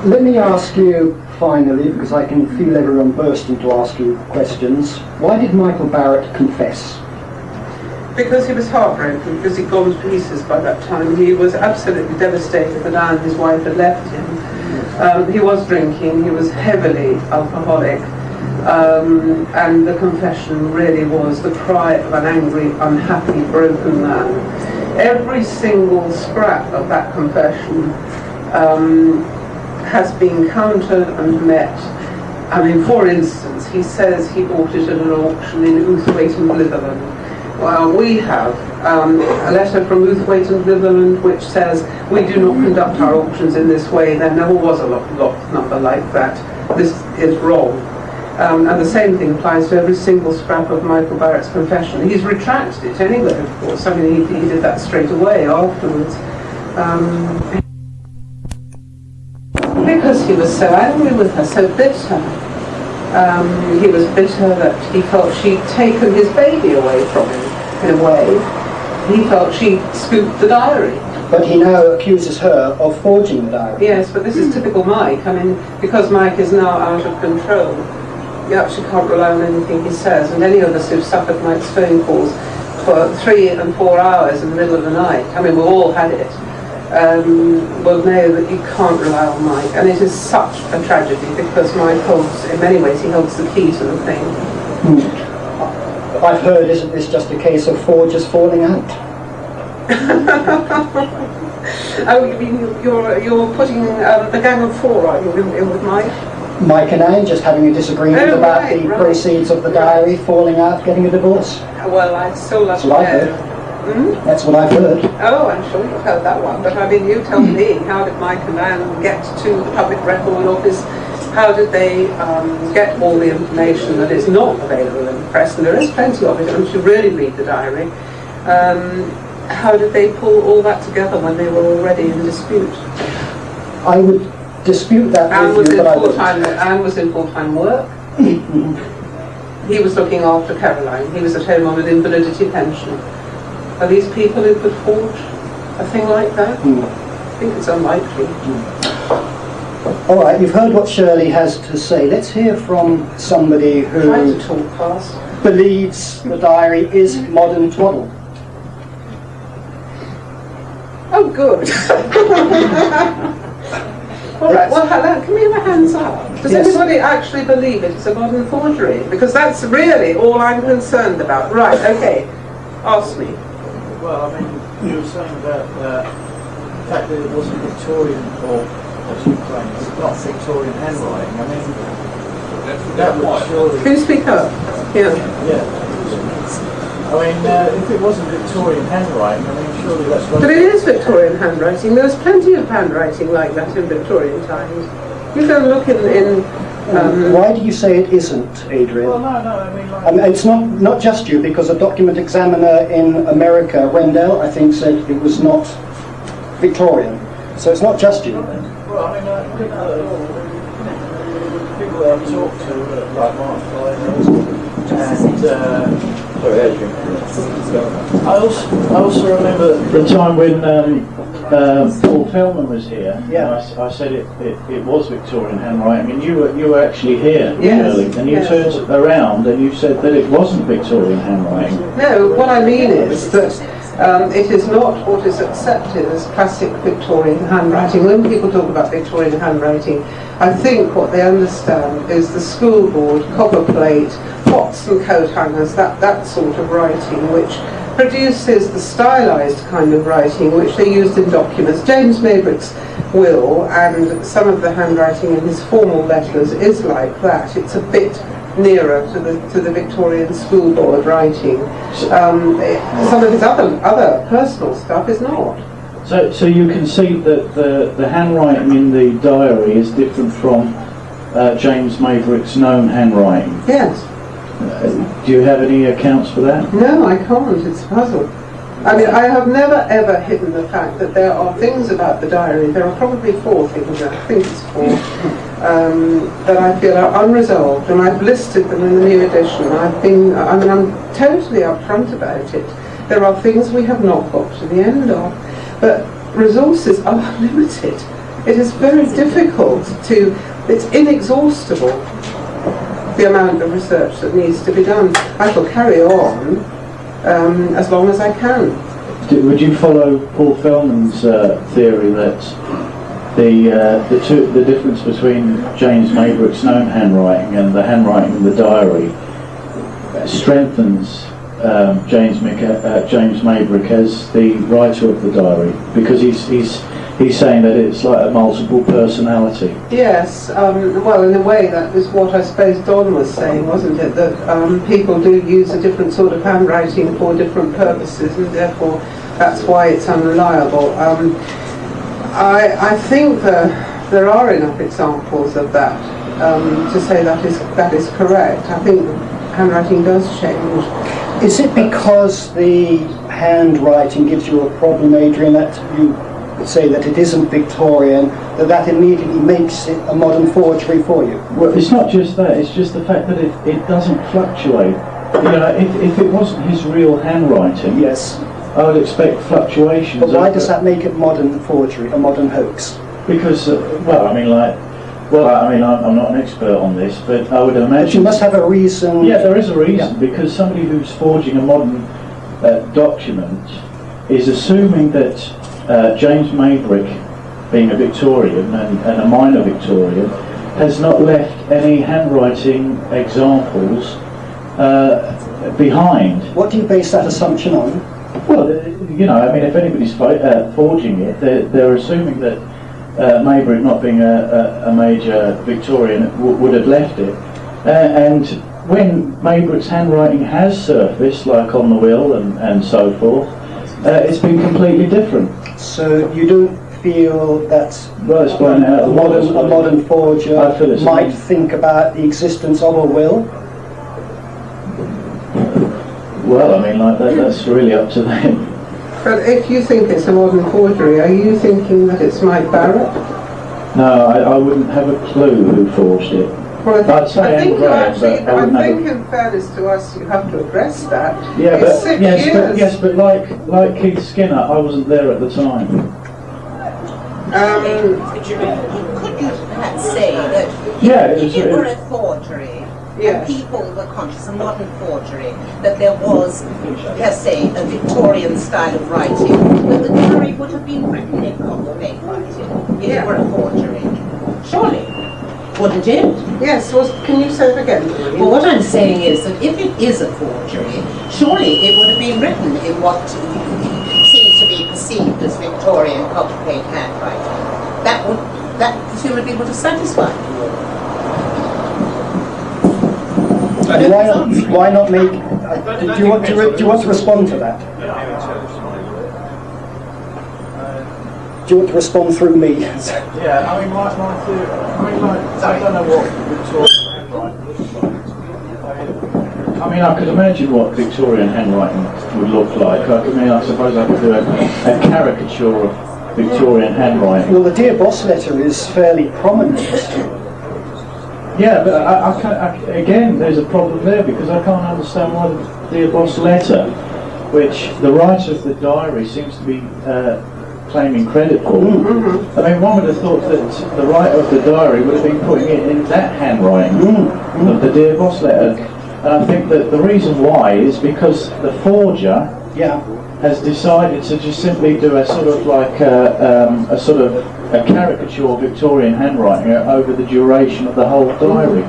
Let me ask you finally, because I can feel everyone bursting to ask you questions, why did Michael Barrett confess? Because he was heartbroken, because he'd gone to pieces by that time. He was absolutely devastated that Anne, his wife, had left him. He was drinking, he was heavily alcoholic, and the confession really was the cry of an angry, unhappy, broken man. Every single scrap of that confession has been countered and met. I mean, for instance, he says he bought it at an auction in Outhwaite and Litherland. Well, we have a letter from Outhwaite and Litherland which says we do not conduct our auctions in this way. There never was a lot number like that. This is wrong. And the same thing applies to every single scrap of Michael Barrett's confession. He's retracted it anyway, of course. I mean, he did that straight away afterwards. Because he was so angry with her, so bitter. He was bitter that he felt she'd taken his baby away from him, in a way. He felt she'd scooped the diary. But he now accuses her of forging the diary. Yes, but this is typical Mike. I mean, because Mike is now out of control, you actually can't rely on anything he says. And any of us who've suffered Mike's phone calls for 3 and 4 hours in the middle of the night, I mean, we've all had it, will know that you can't rely on Mike. And it is such a tragedy, because Mike holds, in many ways, he holds the key to the thing. I've heard, isn't this just a case of forgers falling out? Oh, you mean you're putting a gang of 4, are you, in with Mike? Mike and Anne just having a disagreement about the proceeds of the diary, falling out, getting a divorce. Well, I'd still love to know. That's what I've heard. Oh, I'm sure you've heard that one. But I mean, you tell me, how did Mike and Anne get to the Public Record Office? How did they get all the information that is not available in the press? And there is plenty of it, and you really read the diary. How did they pull all that together when they were already in dispute? I would dispute that with you, but I wouldn't. Anne was in full-time work. He was looking after Caroline. He was at home on an invalidity pension. Are these people who could forge a thing like that? I think it's unlikely. All right, you've heard what Shirley has to say. Let's hear from somebody who Try to talk fast. believes the diary is modern twaddle. Oh, good. All right, well, hello, can we have a hands up? Does anybody actually believe it's a modern forgery? Because that's really all I'm concerned about. Right, okay, ask me. Well, I mean, you were saying about the fact that it wasn't Victorian, or as you claim, it's not Victorian handwriting. I mean, that would surely... Can you speak up? Yeah. Yeah. I mean, if it wasn't Victorian handwriting, I mean, surely that's... But it is Victorian handwriting. There's plenty of handwriting like that in Victorian times. You go and look in Why do you say it isn't, Adrian? Well, no, I mean, like... It's not just you, because a document examiner in America, Rendell, I think, said it was not Victorian. So it's not just you. Well, I mean, people that I've talked to, like Mark and I also remember the time when Paul Feldman was here. Yeah. I said it was Victorian handwriting, and you were actually here, Shirley, and you turned around and you said that it wasn't Victorian handwriting. No, what I mean is that it is not what is accepted as classic Victorian handwriting. When people talk about Victorian handwriting, I think what they understand is the school board, copper plate, pots and coat hangers, that sort of writing, which produces the stylized kind of writing which they used in documents. James Maybrick's will and some of the handwriting in his formal letters is like that. It's a bit nearer to the Victorian school board writing. Some of his other personal stuff is not. So you can see that the handwriting in the diary is different from James Maybrick's known handwriting. Yes. Do you have any accounts for that? No, I can't. It's a puzzle. I mean, I have never ever hidden the fact that there are things about the diary. There are probably 4 things. I think it's 4 that I feel are unresolved, and I've listed them in the new edition. I'm totally upfront about it. There are things we have not got to the end of, but resources are limited. It is very difficult to. It's inexhaustible, the amount of research that needs to be done. I shall carry on as long as I can. Would you follow Paul Fellman's theory that the difference between James Maybrick's known handwriting and the handwriting in the diary strengthens James Maybrick as the writer of the diary, because he's saying that it's like a multiple personality? Yes, well, in a way that was what I suppose Don was saying, wasn't it? That people do use a different sort of handwriting for different purposes, and therefore that's why it's unreliable. I think there are enough examples of that to say that is correct. I think handwriting does change. Is it because the handwriting gives you a problem, Adrian, that you say that it isn't Victorian, that immediately makes it a modern forgery for you? Well, it's not just that, it's just the fact that it doesn't fluctuate. You know, if it wasn't his real handwriting, yes, I would expect fluctuations. But why does that make it modern forgery, a modern hoax? Because, I'm not an expert on this, but I would imagine... But you must have a reason... Yeah, there is a reason, yeah. Because somebody who's forging a modern document is assuming that James Maybrick, being a Victorian and a minor Victorian, has not left any handwriting examples behind. What do you base that assumption on? Well, if anybody's forging it, they're assuming that Maybrick, not being a major Victorian, would have left it. And when Maybrick's handwriting has surfaced, like on the will and so forth, it's been completely different. So you don't feel that a modern forger might think about the existence of a will? Well, that's really up to them. But if you think it's a modern forgery, are you thinking that it's Mike Barrett? No, I wouldn't have a clue who forged it. Well, I think in fairness to us, you have to address that. Yeah, but like Keith Skinner, I wasn't there at the time. Could you perhaps say that if it were a forgery, yes, people were conscious of modern forgery, that there was, let's say, a Victorian style of writing, that the diary would have been written in copper-made writing, if it were a forgery? Surely. Wouldn't it? Yes, can you say it again? Well, what I'm saying is that if it is a forgery, surely it would have been written in what seems to be perceived as Victorian copper-plate handwriting. That presumably would have satisfied. Why not make? Do you want to respond to that? Do you want to respond through me? Yeah, my theory. I don't know what Victorian handwriting looks like. I could imagine what Victorian handwriting would look like. I suppose I could do a caricature of Victorian handwriting. Well, the Dear Boss letter is fairly prominent. Yeah, but again, there's a problem there, because I can't understand why the Dear Boss letter, which the writer of the diary seems to be claiming credit for. Mm-hmm. One would have thought that the writer of the diary would have been putting it in that handwriting of the Dear Boss letter. And I think that the reason why is because the forger has decided to just simply do a sort of like a caricature of Victorian handwriting over the duration of the whole diary.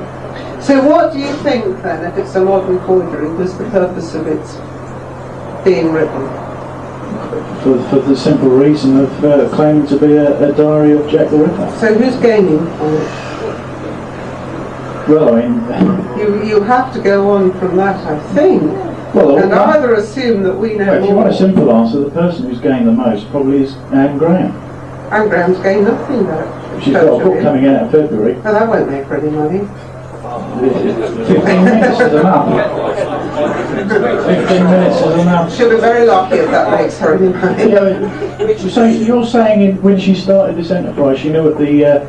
So what do you think then, if it's a modern forgery, was the purpose of it? being written? For the simple reason of claiming to be a diary of Jack the Ripper. So who's gaining on it? Well, I mean... You have to go on from that, I think. Well, and either assume that we know if you more. want a simple answer, the person who's gained the most probably is Anne Graham. Anne Graham's gained nothing though. She's got a book coming out in February. Well, that won't make her any money. 15 minutes is enough. 15 minutes is enough. She'll be very lucky if that makes her any money. So you're saying when she started this enterprise, she knew what the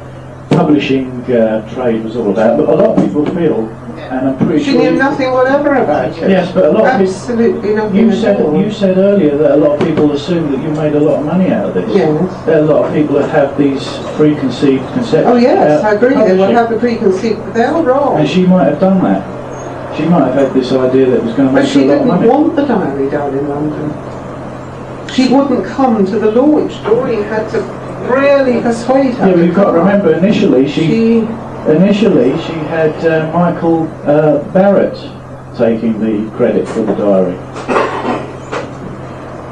publishing trade was all about, but a lot of people feel, and I'm pretty She sure... knew nothing whatever about it. Yes, but a lot of people... Absolutely nothing You at all. said earlier that a lot of people assume that you made a lot of money out of this. Yes. There are a lot of people that have these preconceived conceptions. Oh yes, I agree. They will publishing. have the preconceived, but they're all wrong. And she might have done that. She might have had this idea that it was going to But make she her a lot of didn't money. want the diary down in London. She wouldn't come to the launch. Doreen had to really persuade her. Yeah, but you've got to remember, initially she had Michael Barrett taking the credit for the diary.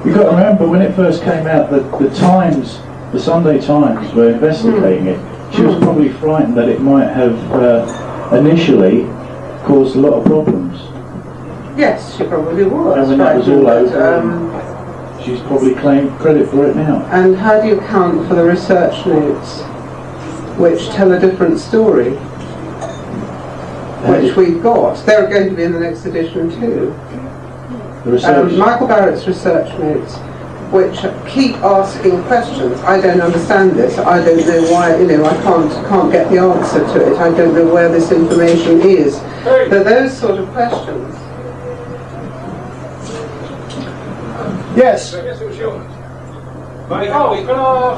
You've got to remember when it first came out that the Times, the Sunday Times, were investigating it. She was probably frightened that it might have initially caused a lot of problems. Yes, she probably was. And when that was all over, she's probably claimed credit for it now. And how do you account for the research notes which tell a different story? Which we've got. They're going to be in the next edition too. The research. Michael Barrett's research notes, which keep asking questions. I don't understand this. I don't know why. I can't get the answer to it. I don't know where this information is. But those sort of questions. Yes. I guess it was yours. Can I ask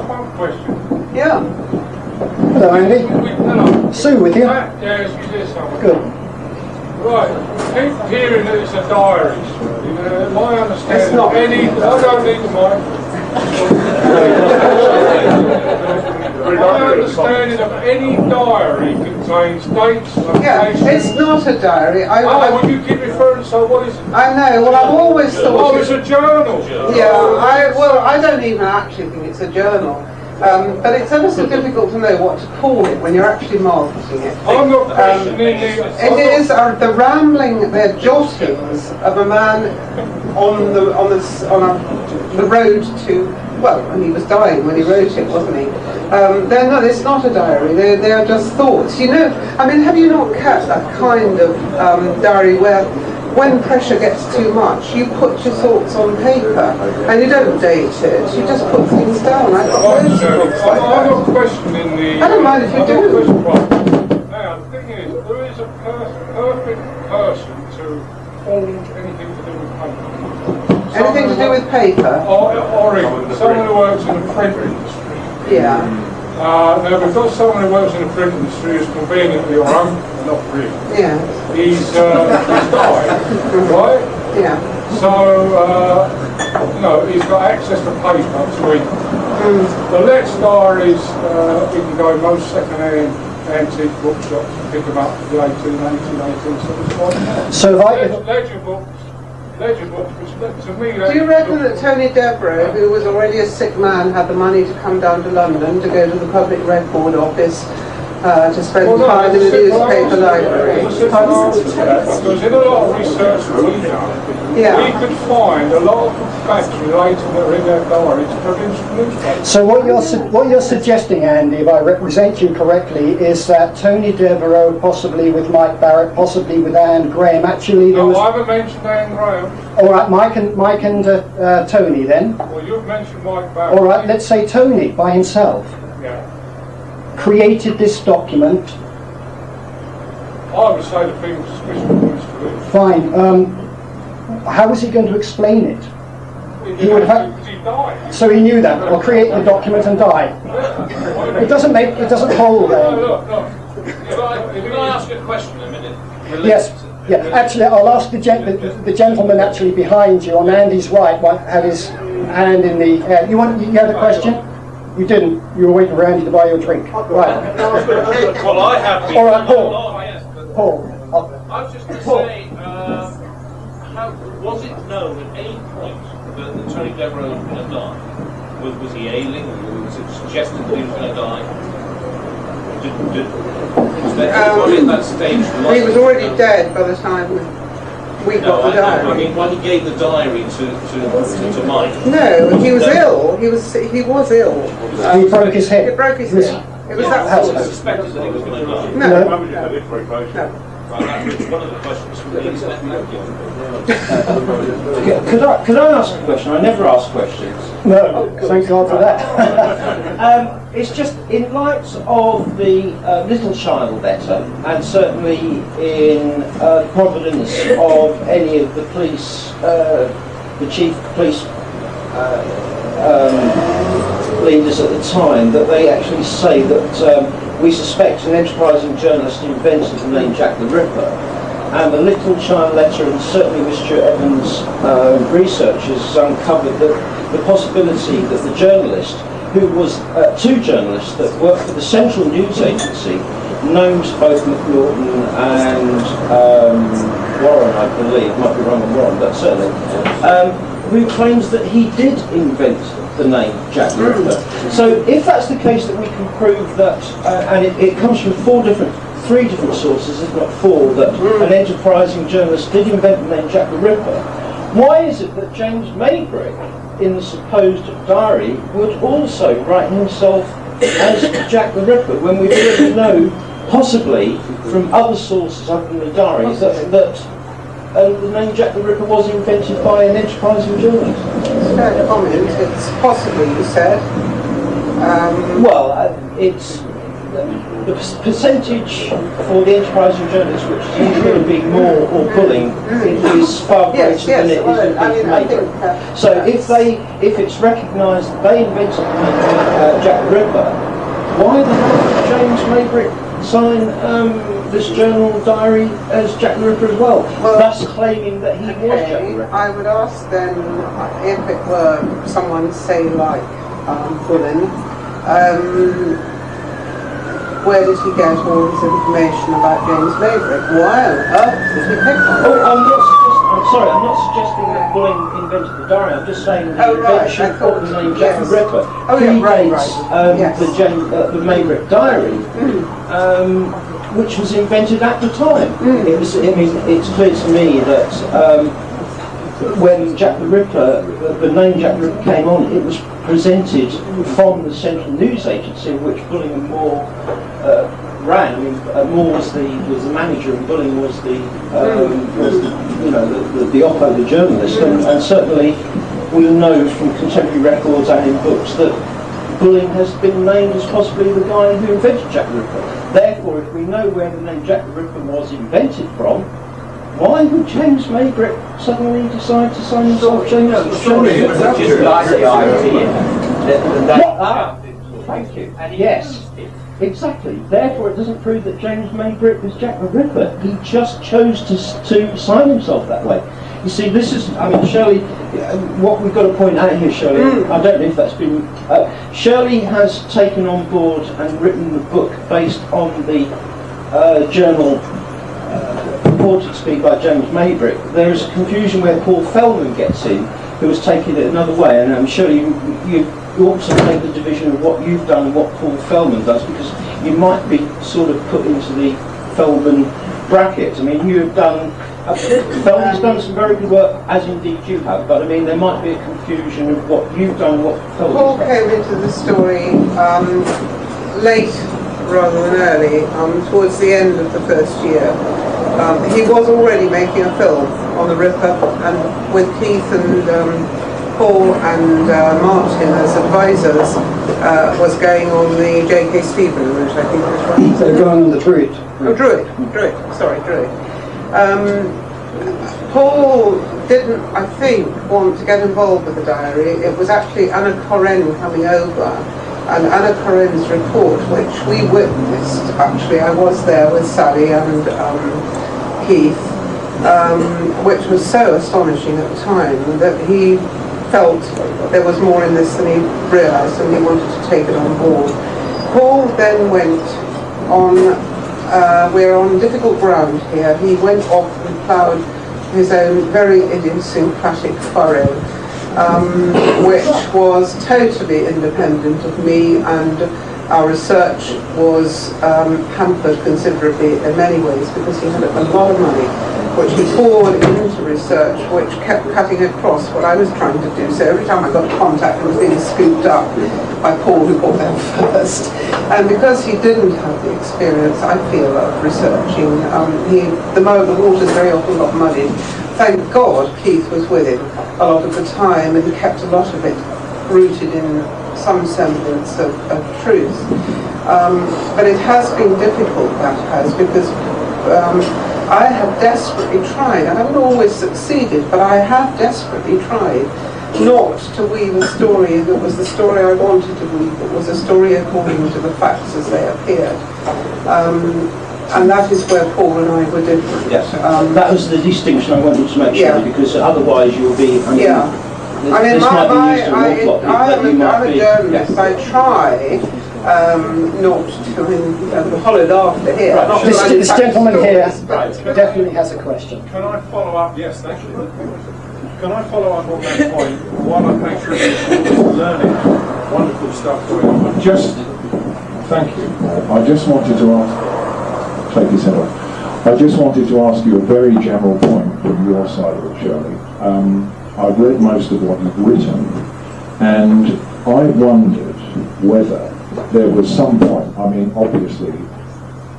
one question? Yeah. Hello, Andy. Hello. Sue with you. Yes, you did something. Good. Right. Keep hearing that it's a diary. My understanding. It's not. I don't need the mic. My understanding of any diary contains dates, Yeah, locations. it's not a diary. Would you keep referring? So what is it? I know. Well, I've always thought. It's a journal. Yeah, I don't even actually think it's a journal. But it's ever so difficult to know what to call it when you're actually marketing it. I'm not questioning It is the rambling, they're jottings of a man on the road to, well, and he was dying when he wrote it, wasn't he? It's not a diary, they are just thoughts. Have you not kept that kind of diary where when pressure gets too much, you put your thoughts on paper and you don't date it, you just put things down. I've got loads of books like I'm that. not questioning the... I don't mind if you do. Now, the thing is, there is a perfect person to hold anything to do with paper. Anything to do with paper? Or even someone who works in the print industry. Yeah. Now, because someone who works in the print industry is conveniently or not really. Yeah. He's died, right? Yeah. So, he's got access to paper to read. The Let's diaries, you can go most second-hand antique bookshops and pick them up for the 1875. So if I... Ledger books, which to me... Do you reckon that Tony Devereux, who was already a sick man, had the money to come down to London to go to the Public Record Office to spend time in the newspaper library? Because in a lot of research that we've done, we could find a lot of facts relating that are in their diaries to provincial newspapers. So what you're suggesting, Andy, if I represent you correctly, is that Tony Devereux, possibly with Mike Barrett, possibly with Anne Graham, actually there was... No, I haven't mentioned Anne Graham. All right, Mike and Tony then. Well, you've mentioned Mike Barrett. All right, let's say Tony by himself Yeah. created this document. I would say the thing was suspicious points to it. Fine. How was he going to explain it? He would have. Because he died. So he knew that, or create the document and die. It doesn't hold then. Look. Can I ask you a question in a minute? Yes. Yeah. Actually, I'll ask the gentleman actually behind you on Andy's right. Had his hand in the air. You had a question? You didn't. You were waiting for Andy to buy your drink. Right. Well, I have been. All right, Paul. Oh, yes, but Paul. I was just going to say, Was it known at any point that Tony Devereux was going to die? Was he ailing, or was it suggested that he was going to die? Was there anybody at that stage? He was already dead by the time we got the diary. I mean, when he gave the diary to Mike. No, he was ill. He was ill. He broke his hip. He broke his hip. It was that sort of. Suspected that he was going to die. No. Right, that was one of the questions from the internet. Could I ask a question? I never ask questions. No, thank God for that. It's just in light of the Little Child letter, and certainly in providence of any of the police, the chief police leaders at the time, that they actually say that we suspect an enterprising journalist invented the name Jack the Ripper. And the Little Child letter, and certainly Mr. Evans' research has uncovered the possibility that the journalist, who was two journalists that worked for the Central News Agency, known to both McNaughton and Warren, I believe, might be wrong on Warren, but certainly, who claims that he did invent the name Jack the Ripper. So if that's the case, that we can prove that, and it comes from three different sources, if not four, that an enterprising journalist did invent the name Jack the Ripper, why is it that James Maybrick, in the supposed diary, would also write himself as Jack the Ripper, when we already know, possibly from other sources other than the diaries, that the name Jack the Ripper was invented by an enterprising journalist? Fair comment. It's possibly, you said. It's the percentage for the enterprising journalist, which is usually being more or pulling, is far greater than it is with Maybrick. So if it's recognised that they invented the name Jack the Ripper, why the hell did James Maybrick sign this journal diary as Jack the Ripper as well, thus claiming that he was Jack the Ripper? I would ask then, if it were someone, say, like Bullen, where did he get all his information about James Maybrick? Why on earth did he pick on him? I'm not suggesting that Bullen invented the diary. I'm just saying the invention of the name Jack the Ripper predates the Maybrick Diary, which was invented at the time. It's clear to me that when Jack the Ripper, the name Jack the Ripper came on, it was presented from the Central News Agency, which Bulling and Moore ran. Moore was the manager, and Bulling was the oppo, the journalist. And certainly we know from contemporary records and in books that Bulling has been named as possibly the guy who invented Jack the Ripper. Therefore, if we know where the name Jack the Ripper was invented from, why would James Maybrick suddenly decide to sign himself James? Surely it was just like the idea. Thank you. Yes, exactly. Therefore, it doesn't prove that James Maybrick was Jack the Ripper. He just chose to sign himself that way. You see, this is, Shirley, what we've got to point out here, Shirley, I don't know if that's been... Shirley has taken on board and written the book based on the journal purported to be by James Maybrick. There is a confusion where Paul Fellman gets in, who has taken it another way, and I'm sure you also make the division of what you've done and what Paul Fellman does, because you might be sort of put into the Fellman bracket. You have done... Fellman's done some very good work, as indeed you have, but there might be a confusion of what you've done and what Fellman's Paul done. came into the story late rather than early, towards the end of the first year. He was already making a film on the Ripper, and with Keith and Paul and Martin as advisors, was going on the J.K. Stephen route, I think was right. They're going on the Druid. Oh, Druid. Paul didn't, I think, want to get involved with the diary. It was actually Anna Corrin coming over, and Anna Corrin's report, which we witnessed, actually, I was there with Sally and Keith, which was so astonishing at the time that he felt there was more in this than he realised, and he wanted to take it on board. Paul then went on, we're on difficult ground here, he went off and ploughed his own very idiosyncratic furrow, which was totally independent of me, and our research was hampered considerably in many ways because he had a lot of money which he poured into research, which kept cutting across what I was trying to do. So every time I got contact, it was being scooped up by Paul, who got there first. And because he didn't have the experience, I feel, of researching, the waters very often got muddied. Thank God Keith was with him a lot of the time, and he kept a lot of it rooted in some semblance of truth. But it has been difficult, that has, because I have desperately tried. I haven't always succeeded, but I have desperately tried not to weave a story that was the story I wanted to weave, that was a story according to the facts as they appeared. And that is where Paul and I were different. Yes. That was the distinction I wanted to make, Shirley, because otherwise you'll be... I'm a journalist. I try not to hollow laughter here. Right. This gentleman here definitely has a question. Can I follow up? Yes, thank you. Can I follow up on that point? While I'm actually learning wonderful stuff going on. Thank you. I just wanted to ask, take his head off. I just wanted to ask you a very general point from your side of it, Shirley. I've read most of what you've written, and I wondered whether there was some point, I mean, obviously,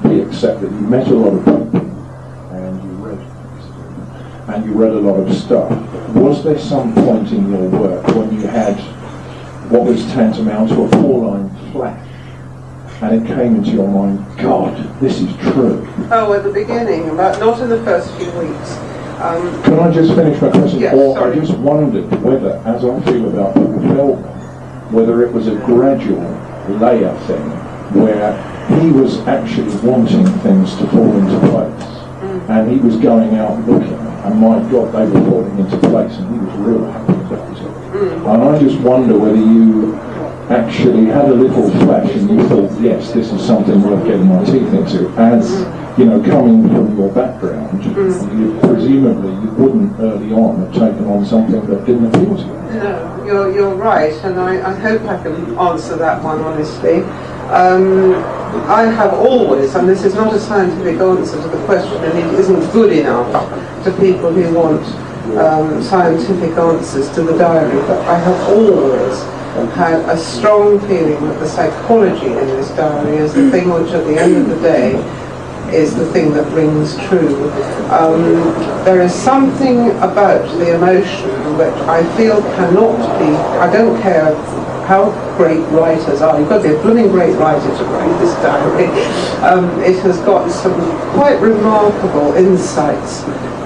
we accept that you met a lot of people, and you read a lot of stuff. Was there some point in your work when you had what was tantamount to a 4-line flash, and it came into your mind, God, this is true? Oh, at the beginning, but not in the first few weeks. Can I just finish my question? Yes, I just wondered whether, as I feel about Peter Feldman, whether it was a gradual layer thing where he was actually wanting things to fall into place, and he was going out looking, and my God, they were falling into place, and he was real happy about it. And I just wonder whether you actually had a little flash and you thought, yes, this is something worth getting my teeth into, as coming from your background, presumably you wouldn't early on have taken on something that didn't appeal to you. No, you're right, and I hope I can answer that one honestly. I have always, and this is not a scientific answer to the question, and it isn't good enough to people who want scientific answers to the diary, but I have always had a strong feeling that the psychology in this diary is the thing which at the end of the day is the thing that rings true. There is something about the emotion which I feel cannot be, I don't care how great writers are, you've got to be a blooming great writer to write this diary. It has got some quite remarkable insights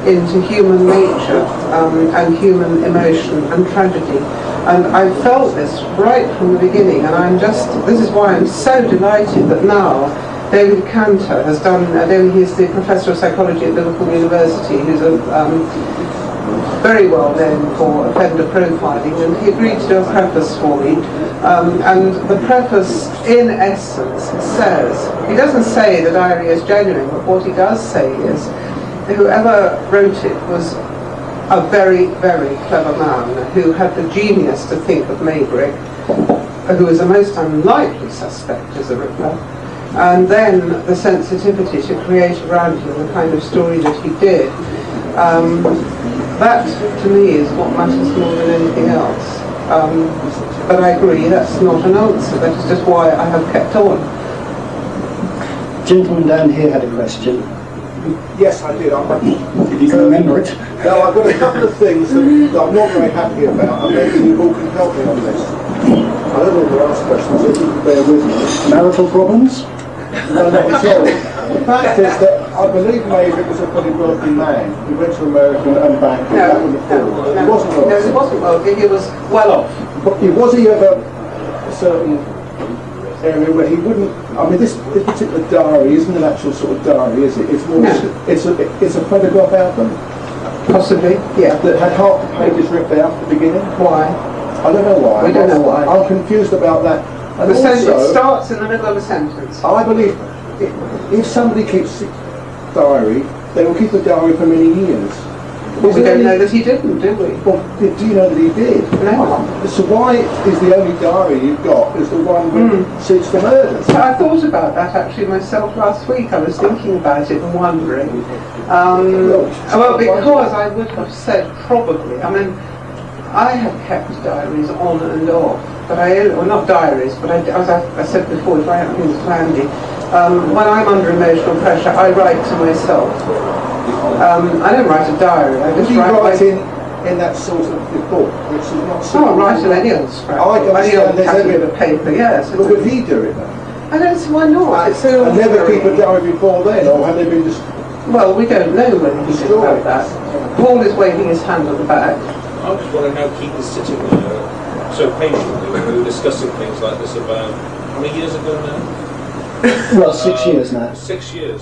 into human nature and human emotion and tragedy. And I felt this right from the beginning, and this is why I'm so delighted that now David Cantor has done, he's the Professor of Psychology at Liverpool University, who's very well known for offender profiling, and he agreed to do a preface for me. And the preface, in essence, says, he doesn't say the diary is genuine, but what he does say is, whoever wrote it was a very, very clever man who had the genius to think of Maybrick, who was a most unlikely suspect as a ripper, and then the sensitivity to create around him the kind of story that he did. That, to me, is what matters more than anything else. But I agree, that's not an answer. That is just why I have kept on. Gentleman down here had a question. Yes, I did. If you can remember it. No, I've got a couple of things that I'm not very happy about, and maybe you all can help me on this. I don't know the last questions, if you can bear with me. Marital problems? No, not at all. The fact is that I believe Maybrick was a pretty wealthy man. He went to America and back, and that would have fallen. He wasn't wealthy. No, he wasn't wealthy, he was well off. But was he ever a certain area where he wouldn't, I mean this particular diary isn't an actual sort of diary, is it? It's more, it's a photograph album. Possibly, yeah. That had half the pages ripped out at the beginning. Why? I don't know why. We don't know why. I'm confused about that. And the sentence starts in the middle of a sentence. I believe if somebody keeps a diary, they will keep the diary for many years. Well, we don't know that he didn't, do we? Well, do you know that he did? No. So why is the only diary you've got is the one which suits the murders? So I thought about that actually myself last week. I was thinking about it and wondering. Well, because I would have said probably. I mean, I have kept diaries on and off, but well, not diaries, but as I said before, if I think it's handy. When I'm under emotional pressure, I write to myself. I don't write a diary. I just write in that sort of book, which is not. Oh, write in any old scrap. Any old packet of paper. Yes. But would he do it then? I don't see why not. It's And never keep a diary before then, or have they been just? Well, we don't know whether he did about that. Paul is waving his hand on the back. I was wondering how Keith is sitting there so patiently when we were discussing things like this about how many years ago now? Well, 6 years now. 6 years.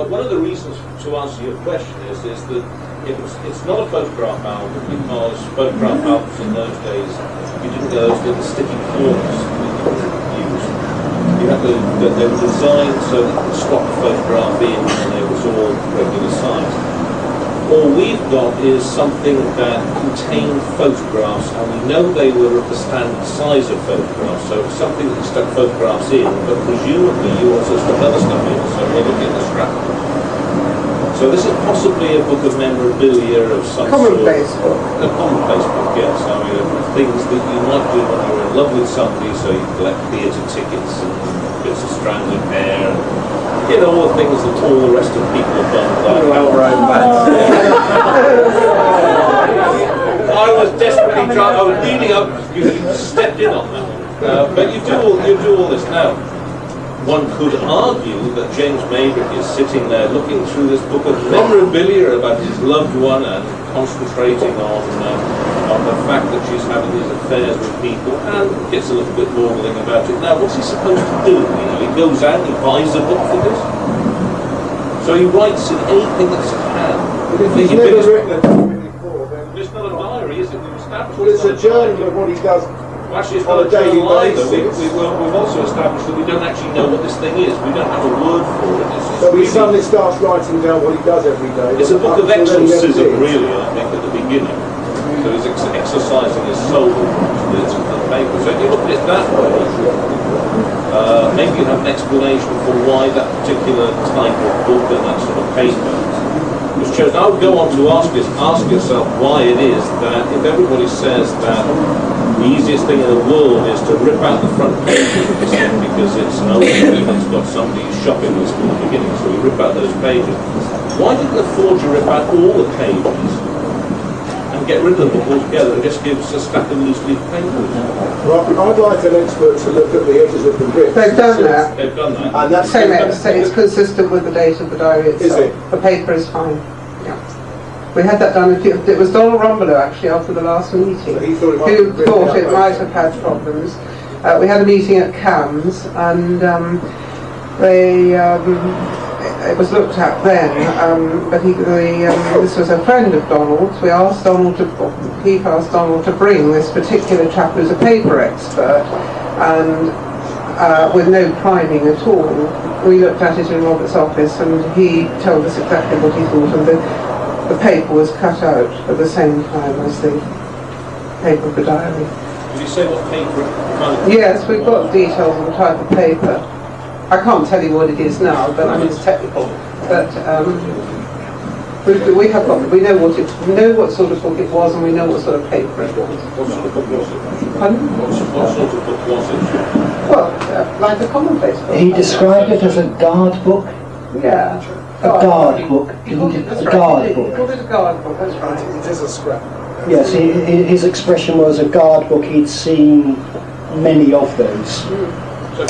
One of the reasons to answer your question is that it's not a photograph album because photograph albums in those days, you didn't get those little sticky forms that you could use. They were designed so that you could swap the photograph in and it was all regular size. All we've got is something that contained photographs, and we know they were of the standard size of photographs, so it's something that you stuck photographs in, but presumably you also stuck other stuff in, so we're looking at the scrapbook. So this is possibly a book of memorabilia of some commonplace sort. A commonplace book, yes. I mean, things that you might do when you're in love with somebody, so you collect theatre tickets and bits of stranded hair. You know, all the things that all the rest of the people have done. I was desperately trying. I was leading up. You stepped in on that one. But you do all this now. One could argue that James Maybrick is sitting there looking through this book of memorabilia about his loved one and concentrating on the fact that she's having these affairs with people, and gets a little bit maudling about it. Now, what's he supposed to do? You know, he goes out and he buys a book for this. So he writes in anything that's at hand. But if he's never written a diary before, then it's not a diary, is it? We've established. Well, it's a journal of what he does. Well, actually, it's not a daily basis. We've also established that we don't actually know what this thing is. We don't have a word for it. So he suddenly starts writing down what he does every day. It's a book of exorcism, really, I think, at the beginning. So he's exercising his soul with the paper. So if you look at it that way, maybe you have an explanation for why that particular type of book and that sort of paper was chosen. I would go on to ask yourself why it is that if everybody says that the easiest thing in the world is to rip out the front page because it's an old book and it's got somebody shopping list from the beginning, so we rip out those pages. Why didn't the forger rip out all the pages and get rid of the book altogether and just give us a stack of loose leaf paper? Well, I'd like an expert to look at the edges of the bits. They've done that. They've done that. And that's It's consistent with the date of the diary itself. Is it? The paper is fine. Yeah. We had that done. It was Donald Rumbelow actually after the last meeting, So he thought it might have had problems. We had a meeting at Cannes, and it was looked at then. But this was a friend of Donald's. Keith asked Donald to bring this particular chap who's a paper expert, and with no priming at all, we looked at it in Robert's office, and he told us exactly what he thought, and the paper was cut out at the same time as the paper of the diary. Did you say what paper? Yes, we've got details on the type of paper. I can't tell you what it is now, but I mean it's technical. But we know what sort of book it was, and we know what sort of paper it was. What sort of book was it? Pardon? What sort of book was it? Well, like a commonplace book. He described it as a guard book. Yeah. A guard book. He called it A guard book. He called it a guard book, that's right. It is a scrap. Yes, his expression was a guard book. He'd seen many of those. So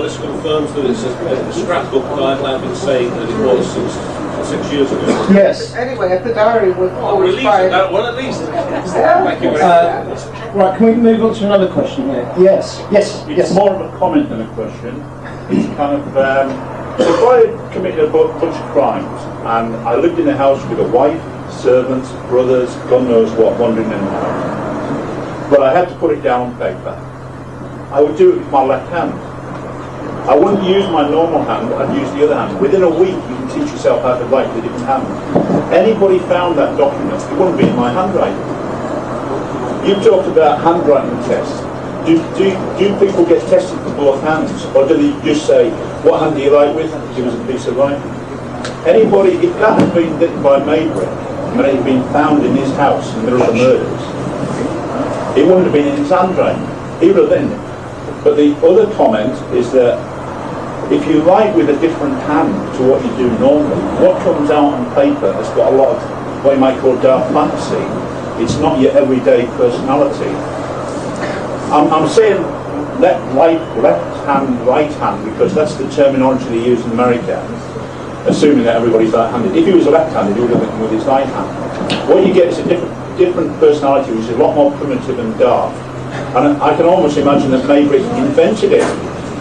this confirms that it's a scrapbook that I've now been saying that it was since 6 years ago. Yes. Anyway, if the diary was Release that one at least. Thank you very much. Right, can we move on to another question here? Yes. It's more of a comment than a question. It's kind of, so if I had committed a bunch of crimes and I lived in a house with a wife, servants, brothers, God knows what, wandering in the house, but I had to put it down on paper, I would do it with my left hand. I wouldn't use my normal hand, I'd use the other hand. Within a week, you can teach yourself how to write with a different hand. anybody found that document, it wouldn't be in my handwriting. You talked about handwriting tests. Do people get tested for both hands, or do they just say, what hand do you write with? Give us a piece of writing. Anybody, if that had been written by Maybrick, and it had been found in his house in the middle of the murders, it wouldn't have been in his handwriting. He would have written it. But the other comment is that if you write with a different hand to what you do normally, what comes out on paper has got a lot of what you might call dark fantasy. It's not your everyday personality. I'm saying left hand, right hand, because that's the terminology they use in America, assuming that everybody's right-handed. If he was left-handed, he would have written with his right hand. What you get is a different personality, which is a lot more primitive and dark. And I can almost imagine that Maybrick invented it,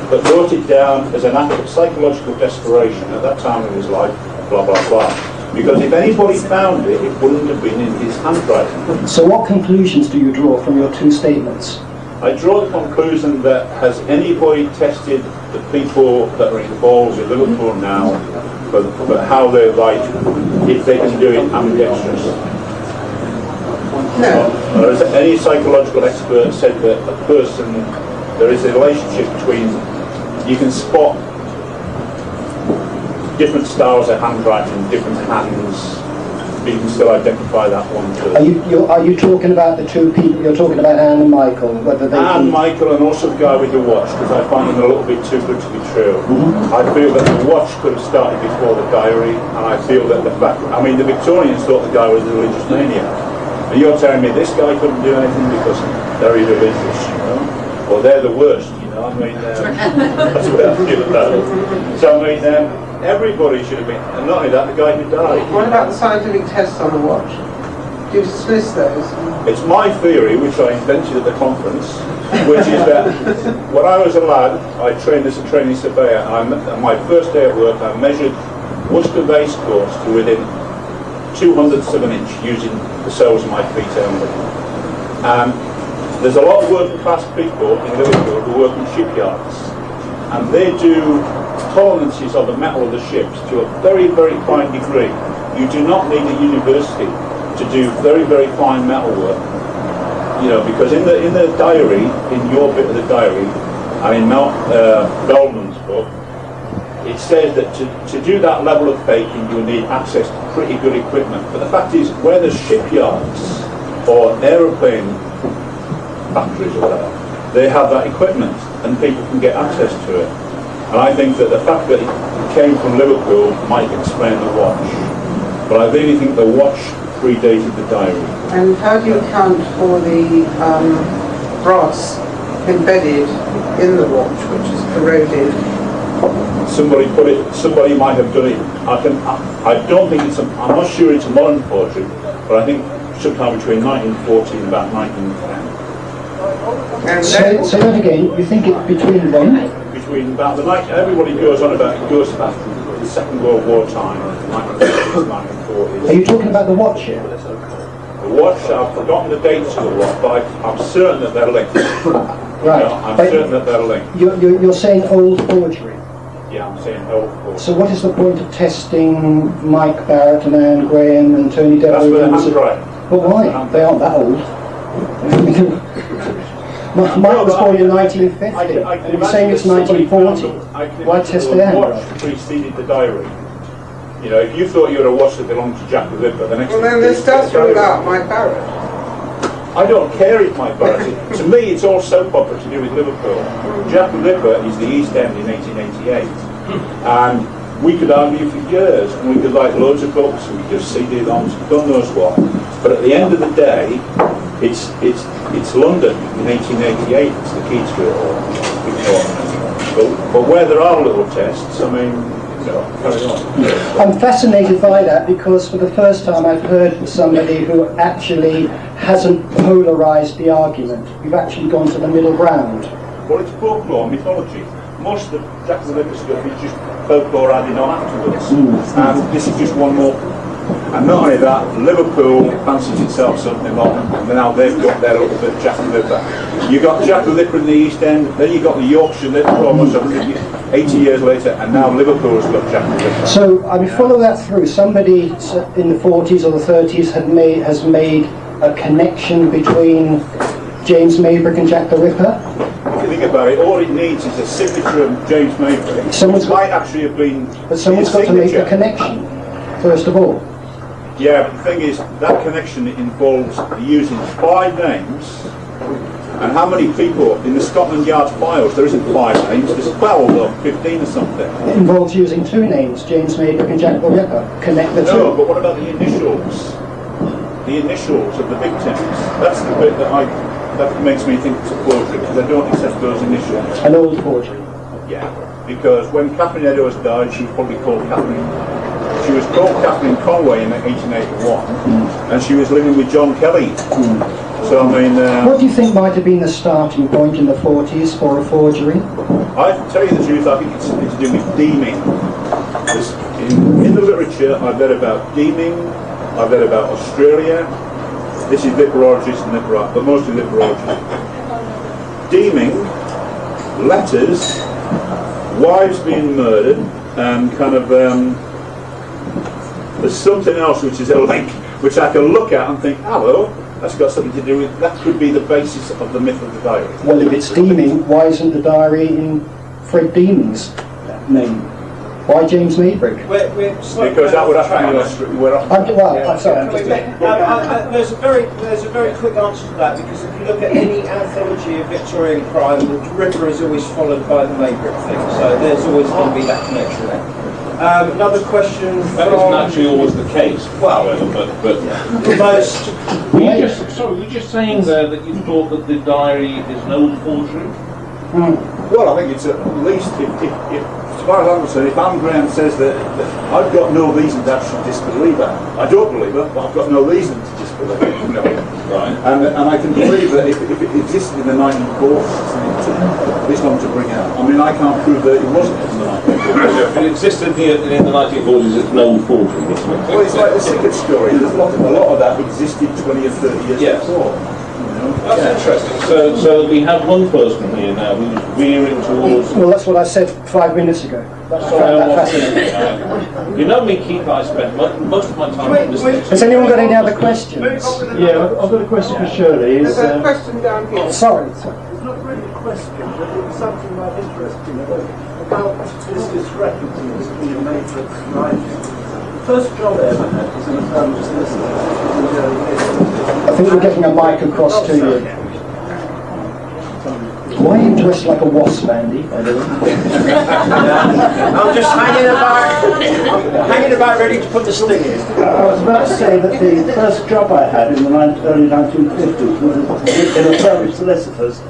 but wrote it down as an act of psychological desperation at that time of his life, blah, blah, blah. Because if anybody found it, it wouldn't have been in his handwriting. So what conclusions do you draw from your two statements? I draw the conclusion that has anybody tested the people that are involved with Liverpool now for how they write, if they can do it ambidextrous? No. Or has any psychological expert said that a person, there is a relationship between, you can spot different styles of handwriting, different hands, but you can still identify that one too. Are you talking about the two people? You're talking about Anne and Michael, whether they Anne, Michael, and also the guy with the watch, because I find them a little bit too good to be true. I feel that the watch could have started before the diary, and I feel that the fact, I mean, the Victorians thought the guy was a religious maniac, and you're telling me this guy couldn't do anything because they're religious, you know? Well, they're the worst, you know. I mean, that's what I feel about it. So I mean, everybody should have been, and not only that, the guy who died. What about the scientific tests on the watch? Do you dismiss those? It's my theory, which I invented at the conference, which is that when I was a lad, I trained as a trainee surveyor, and on my first day at work, I measured Worcester race course to within 200ths of an inch using the soles of my feet only. There's a lot of working class people in Liverpool who work in shipyards, and they do tolerances of the metal of the ships to a very, very fine degree. You do not need a university to do very, very fine metal work, you know, because in the diary, in your bit of the diary, and in Bellman's book, it says that to do that level of baking, you need access to pretty good equipment. But the fact is, where there's shipyards or aeroplane factories or whatever, they have that equipment and people can get access to it. And I think that the fact that it came from Liverpool might explain the watch. But I really think the watch predated the diary. And how do you account for the brass embedded in the watch, which is corroded? Somebody might have done it. I don't think I'm not sure it's a modern forgery, but I think sometime between 1914 and about 1910. Say that again. You think it's between when? Between about the night, everybody goes on about it goes back to the Second World War time, 1930s, 1940s. Are you talking about the watch here? The watch, I've forgotten the dates of the watch, but I'm certain that they're linked. Right. You know, I'm certain that they're linked. You're saying old forgery. Yeah, I'm saying old forgery. So what is the point of testing Mike Barrett and Anne Graham and Tony Dever? That's for the handwriting. But why? They aren't that old. Mike was born in 1950. You're saying it's 1940. Why test the handwriting? Watch preceded the diary. You know, if you thought you had a watch that belonged to Jack the Ripper, the next Well, then this does rule out Mike Barrett. I don't care if Mike Barrett. To me, it's all soap opera to do with Liverpool. Jack the Ripper is the East End in 1888, and we could argue for years, and we could write loads of books, and we could CD-ROMs, God knows what. But at the end of the day, it's London in 1888 that's the key to it all. But where there are little tests, I mean, you know, carry on. I'm fascinated by that because for the first time I've heard somebody who actually hasn't polarised the argument. We've actually gone to the middle ground. Well, it's folklore, mythology. Most of the Jack the Ripper stuff is just folklore added on afterwards. And this is just one more. And not only that, Liverpool fancies itself something like, and now they've got their little bit of Jack the Ripper. You got Jack the Ripper in the East End, then you got the Yorkshire Ripper, almost 80 years later, and now Liverpool's got Jack the Ripper. So, I mean, follow that through. Somebody in the 40s or the 30s has made a connection between James Maybrick and Jack the Ripper. If you think about it, all it needs is a signature of James Maybrick. Someone's might actually have been. But someone's got to make the connection, first of all. Yeah, but the thing is, that connection involves using 5 names. And how many people in the Scotland Yard files? There isn't 5 names, there's 12 or 15 or something. It involves using 2 names, James Maybrick and Jack the Ripper. Connect the 2. No, but what about the initials? The initials of the victims. That's the bit that makes me think it's a forgery, because I don't accept those initials. An old forgery. Yeah, because when Catherine Eddowes died, she was probably called Catherine. She was called Catherine Conway in 1881, and she was living with John Kelly. So I mean, what do you think might have been the starting point in the 40s for a forgery? I tell you the truth, I think it's something to do with deeming. In the literature, I've read about deeming, I've read about Australia. This is lipologist and but mostly lipologist. Deeming, letters, wives being murdered, and kind of there's something else which is a link, which I can look at and think, hello, that's got something to do with, that could be the basis of the myth of the diary. Well, if it's deeming, why isn't the diary in Fred Deeming's name? Why James Maybrick? Because that would have to be Australia. I'm sorry. There's a very quick answer to that, because if you look at any anthology of Victorian crime, the Ripper is always followed by the Maybrick thing, so there's always going to be that connection there. Another question. That isn't actually always the case. Well, but most. Were you just saying there that you thought that the diary is an old forgery? Well, I think it's at least, if as far as I'm concerned, if Anne Graham says that I've got no reason to actually disbelieve her, I don't believe her, but I've got no reason to disbelieve her. No. Right. And I can believe that if it existed in the 1940s, it took this long to bring out. I mean, I can't prove that it wasn't in the 1940s. If it existed in the 1940s, it's an old forgery. Well, it's like the secret story. There's a lot of that existed 20 or 30 years before. That's interesting. So we have one person here now who's veering towards. Well, that's what I said 5 minutes ago. That's fascinating. You know me, Keith. I spent most of my time on this. Has anyone got any other questions? Yeah, I've got a question for Shirley. There's a question down here. Sorry. It's not really a question, but it's something quite interesting about this discrepancy in the Maybrick's writing. The first job I ever had was in a firm of solicitors. I think we're getting a mic across to you. Why are you dressed like a wasp, Andy? I'm just hanging about ready to put the sting in. I was about to say that the first job I had in the early 1950s was in a firm of solicitors,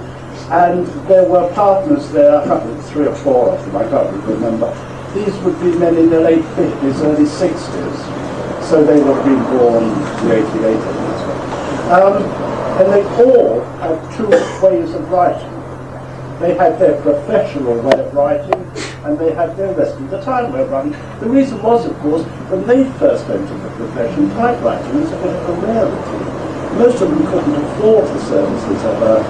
and there were partners there, I can't remember, 3 or 4 of them, I can't remember. These would be men in their late 50s, early 60s, so they would have been born in the 1880s. And they all had 2 ways of writing. They had their professional way of writing, and they had their rest of the time way of writing. The reason was, of course, when they first entered the profession, typewriting was a bit of a rarity. Most of them couldn't afford the services of a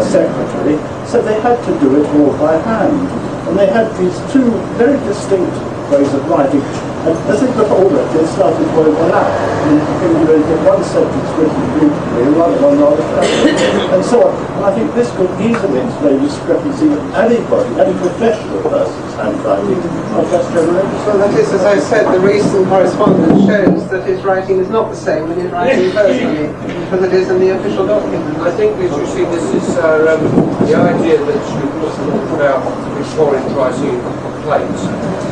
secretary, so they had to do it all by hand. And they had these 2 very distinct ways of writing. And as they got older, they started to overlap. And you get one sentence written beautifully, another one rather cleverly, and so on. And I think this could easily explain the discrepancy of anybody, any professional person's handwriting, not just generally. Well, that is, as I said, the recent correspondence shows that his writing is not the same when he's writing personally as it is in the official document. I think, as you see, this is the idea that you put out Victorian writing plates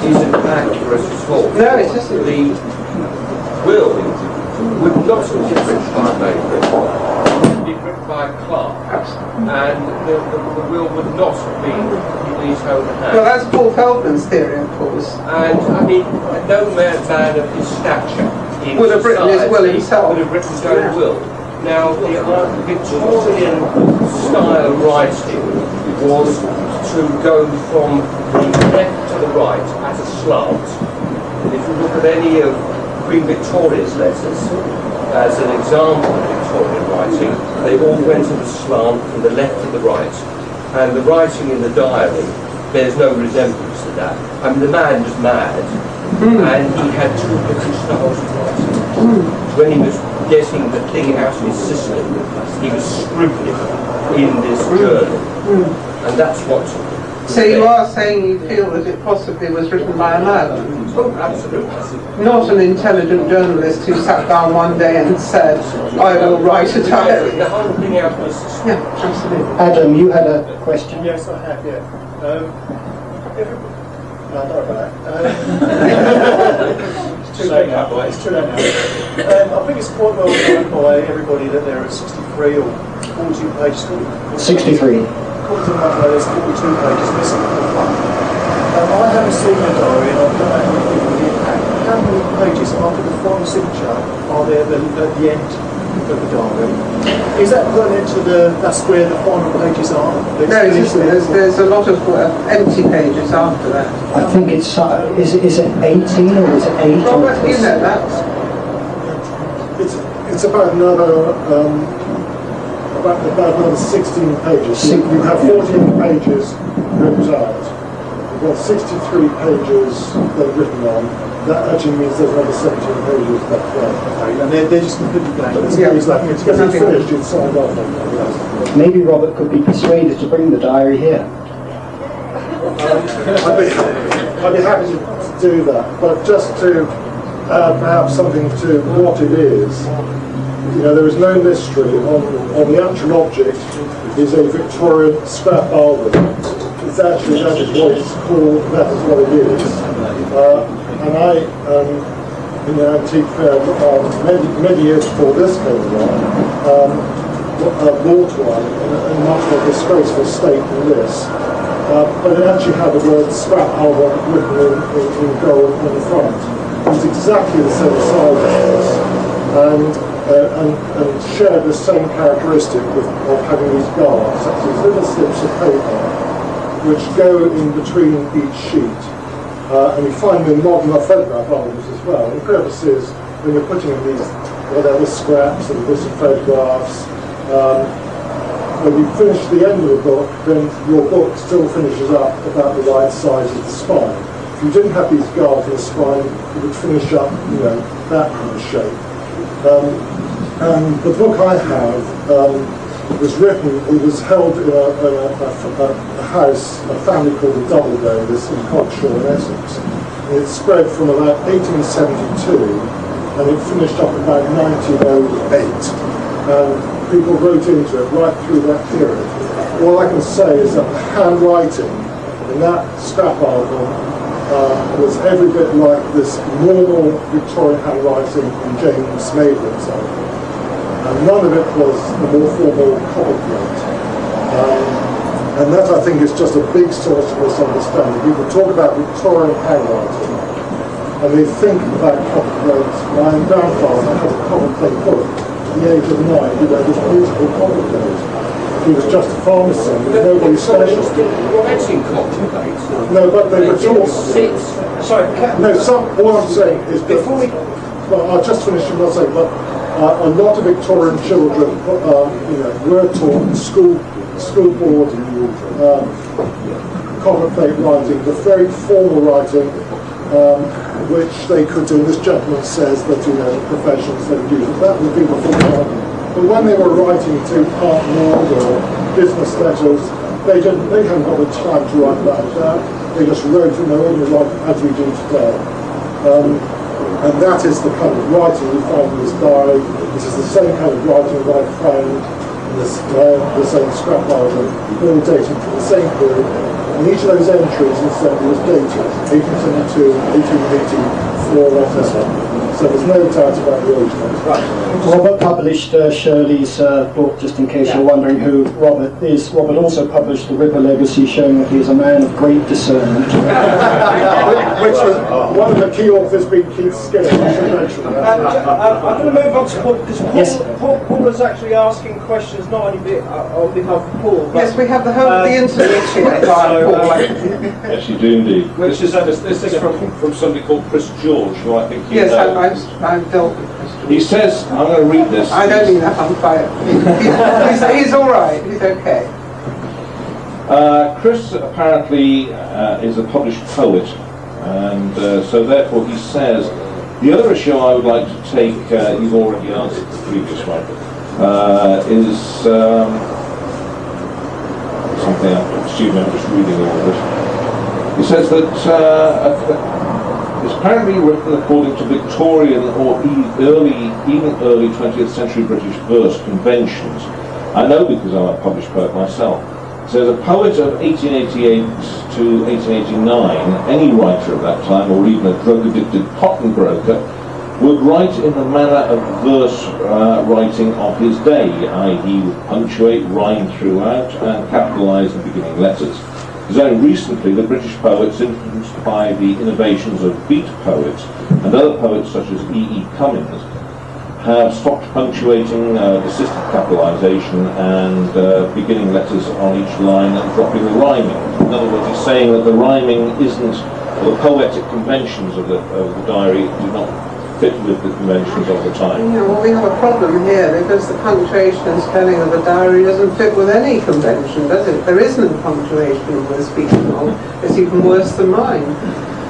isn't accurate at all. No, it isn't. The will would not have been written by Maybrick. It would be written by a clerk, and the will would not have been in his own hand. Well, that's Paul Feldman's theory, of course. And I mean, no man of his stature would have written his will himself. Would have written his own will. Now, the Victorian style of writing was to go from the left to the right at a slant. And if you look at any of Queen Victoria's letters, as an example of Victorian writing, they all went at a slant from the left to the right. And the writing in the diary bears no resemblance to that. I mean, the man was mad, and he had two different styles of writing. When he was getting the thing out of his system, he was scribbling in this journal, and that's what. So you are saying you feel that it possibly was written by a madman? Oh, absolutely. Not an intelligent journalist who sat down one day and said, I will write a diary. The whole thing out was... Yeah, absolutely. Adam, you had a question? Yes, I have, yeah. No, don't worry about that. It's too late now. It's too late now. I think it's quite well known by everybody that there are 63 or 42 pages. 63. According to the manual, there's 42 pages missing from the front. I haven't seen the diary, and I don't know anything with the impact. How many pages after the final signature are there at the end of the diary? Is that put into that's where the final pages are? No, there's a lot of empty pages after that. I think it's, is it 18 or is it 8? Robert, you know that. It's about another... about another 16 pages. You have 14 pages written out. You've got 63 pages that are written on. That actually means there's another 17 pages left there. And they're just completely blank. There's left. It's finished, it's signed off. Maybe Robert could be persuaded to bring the diary here. I'd be happy to do that. But just to add perhaps something to what it is, you know, there is no mystery on the actual object is a Victorian scrap album. It's actually, that is what it's called, that is what it is. And I, in the antique fair, many years before this came along, bought one in a much more disgraceful state than this. But it actually had the word scrap album written in gold on the front. It was exactly the same size as this. And share the same characteristic of having these guards, that's these little slips of paper which go in between each sheet. And you find them in modern photograph albums as well. The purpose is when you're putting in these whatever scraps and bits of photographs, when you finish the end of the book, then your book still finishes up about the right size of the spine. If you didn't have these guards in the spine, it would finish up, you know, that kind of shape. And the book I have was written, it was held in a house, a family called the Doubleday, this in Cockshaw in Essex. And it spread from about 1872 and it finished up about 1908. And people wrote into it right through that period. All I can say is that the handwriting in that scrap album was every bit like this normal Victorian handwriting in James Maybrick's album. And none of it was the more formal copyright. And that, I think, is just a big source of misunderstanding. People talk about Victorian handwriting, and they think about copyright. My own grandfather had a copyright book at the age of 9. He read this beautiful copyright. He was just a pharmacist, nobody special. Writing copyright? No, but they were taught. Sorry, no, all I'm saying is that, well, I'll just finish what I'm saying, but a lot of Victorian children, were taught school board copper plate writing, the very formal writing, which they could do. And this gentleman says that professions they would use. That would be before. But when they were writing to partners or business letters, they hadn't got the time to write about that. They just wrote in their own life as we do today. And that is the kind of writing we find in this diary. This is the same kind of writing that I found in the same scrap album, all dated from the same period. And each of those entries instead was dated 1872, 1880, 4, whatever. So there's no doubt about the age of it. Robert published Shirley's book, just in case you're wondering who Robert is. Robert also published The Ripper Legacy, showing that he is a man of great discernment. Which was one of the key authors being Keith Skinner. I'm going to move on to Paul, because Paul was actually asking questions not only on behalf of Paul. But, yes, we have the whole of the internet here. Yes, you do indeed. Which is this is from somebody called Chris George, who I think you know. I've dealt with Chris. He says, I'm going to read this. I don't mean that on fire. He's all right. He's okay. Chris apparently is a published poet, and so therefore he says, the other issue I would like to take, you've already answered the previous one, is something, excuse me, I'm just reading all of this. He says that it's apparently written according to Victorian or even early 20th century British verse conventions. I know because I'm a published poet myself. So a poet of 1888 to 1889, any writer of that time, or even a drug-addicted cotton broker, would write in the manner of verse writing of his day, i.e. would punctuate, rhyme throughout, and capitalise the beginning letters. It's only recently the British poets, influenced by the innovations of beat poets and other poets such as E.E. Cummings, have stopped punctuating assisted capitalisation and beginning letters on each line and dropping the rhyming. In other words, he's saying that the rhyming isn't, or the poetic conventions of the diary do not fit with the conventions of the time. Yeah, well, we have a problem here because the punctuation and spelling of the diary doesn't fit with any convention, does it? There is no punctuation we're speaking of. It's even worse than mine.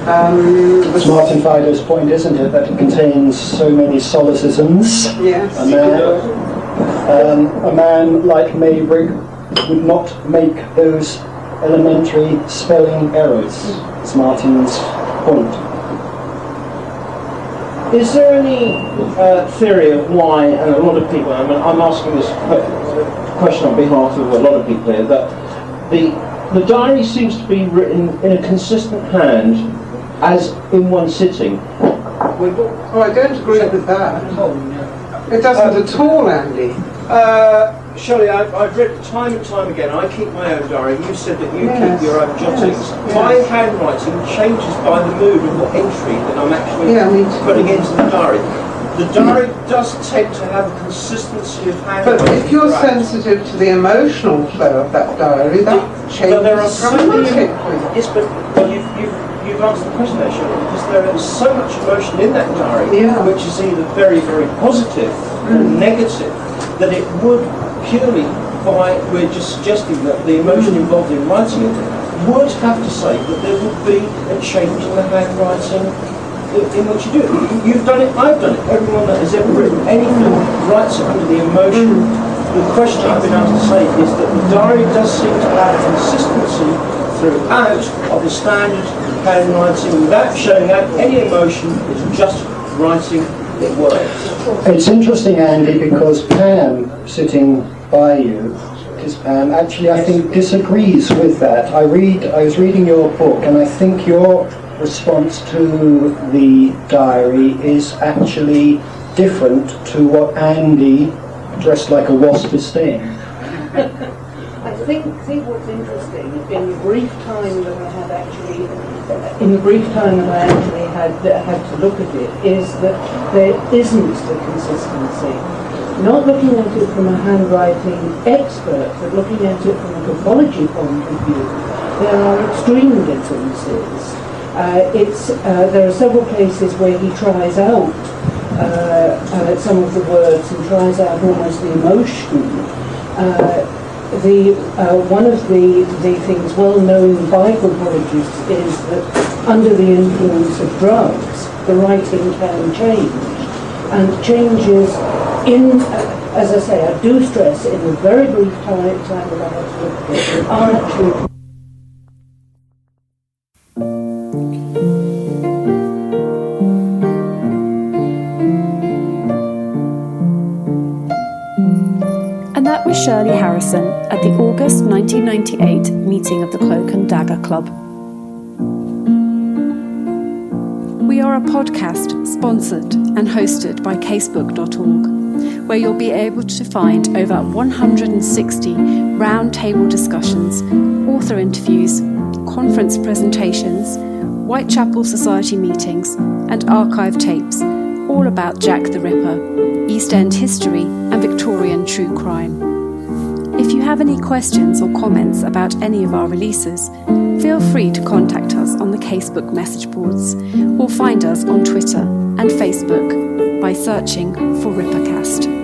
It's Martin Fido's point, isn't it, that it contains so many solecisms. Yes. A man like Maybrick would not make those elementary spelling errors. It's Martin's point. Is there any theory of why, and a lot of people, I mean, I'm asking this question on behalf of a lot of people here, that the diary seems to be written in a consistent hand, as in one sitting. Oh, I don't agree with that. It doesn't at all, Andy. Shirley, I've read time and time again, I keep my own diary, you said that you keep your own jottings. Yes. My handwriting changes by the mood of what entry that I'm actually putting into the diary. The diary does tend to have a consistency of handwriting. But if you're sensitive to the emotional flow of that diary, that changes dramatically. Yes, but you've answered the question there, Shirley, because there is so much emotion in that diary, which is either very, very positive or negative, that it would purely, we're just suggesting that the emotion involved in writing it would have to say that there would be a change in the handwriting in which you do it. You've done it, I've done it. Everyone that has ever written anything writes it under the emotion. The question I've been asked to say is that the diary does seem to have a consistency throughout of the standard handwriting without showing out any emotion. It's just writing it works. It's interesting, Andy, because Pam, sitting by you, Pam, actually I think disagrees with that. I was reading your book, and I think your response to the diary is actually different to what Andy, dressed like a wasp, is saying. I think what's interesting in the brief time that I had actually had to look at it is that there isn't a consistency. Not looking at it from a handwriting expert, but looking at it from a graphology point of view, there are extreme differences. There are several places where he tries out some of the words and tries out almost the emotion. One of the things well known by graphologists is that under the influence of drugs, the writing can change. And changes as I say, I do stress in the very brief time that I had to look at it, are actually. And that was Shirley Harrison at the August 1998 meeting of the Cloak and Dagger Club. We are a podcast sponsored and hosted by casebook.org, where you'll be able to find over 160 roundtable discussions, author interviews, conference presentations, Whitechapel Society meetings, and archive tapes, all about Jack the Ripper, East End history, and Victorian true crime. If you have any questions or comments about any of our releases, feel free to contact us on the Casebook message boards or find us on Twitter and Facebook by searching for Rippercast.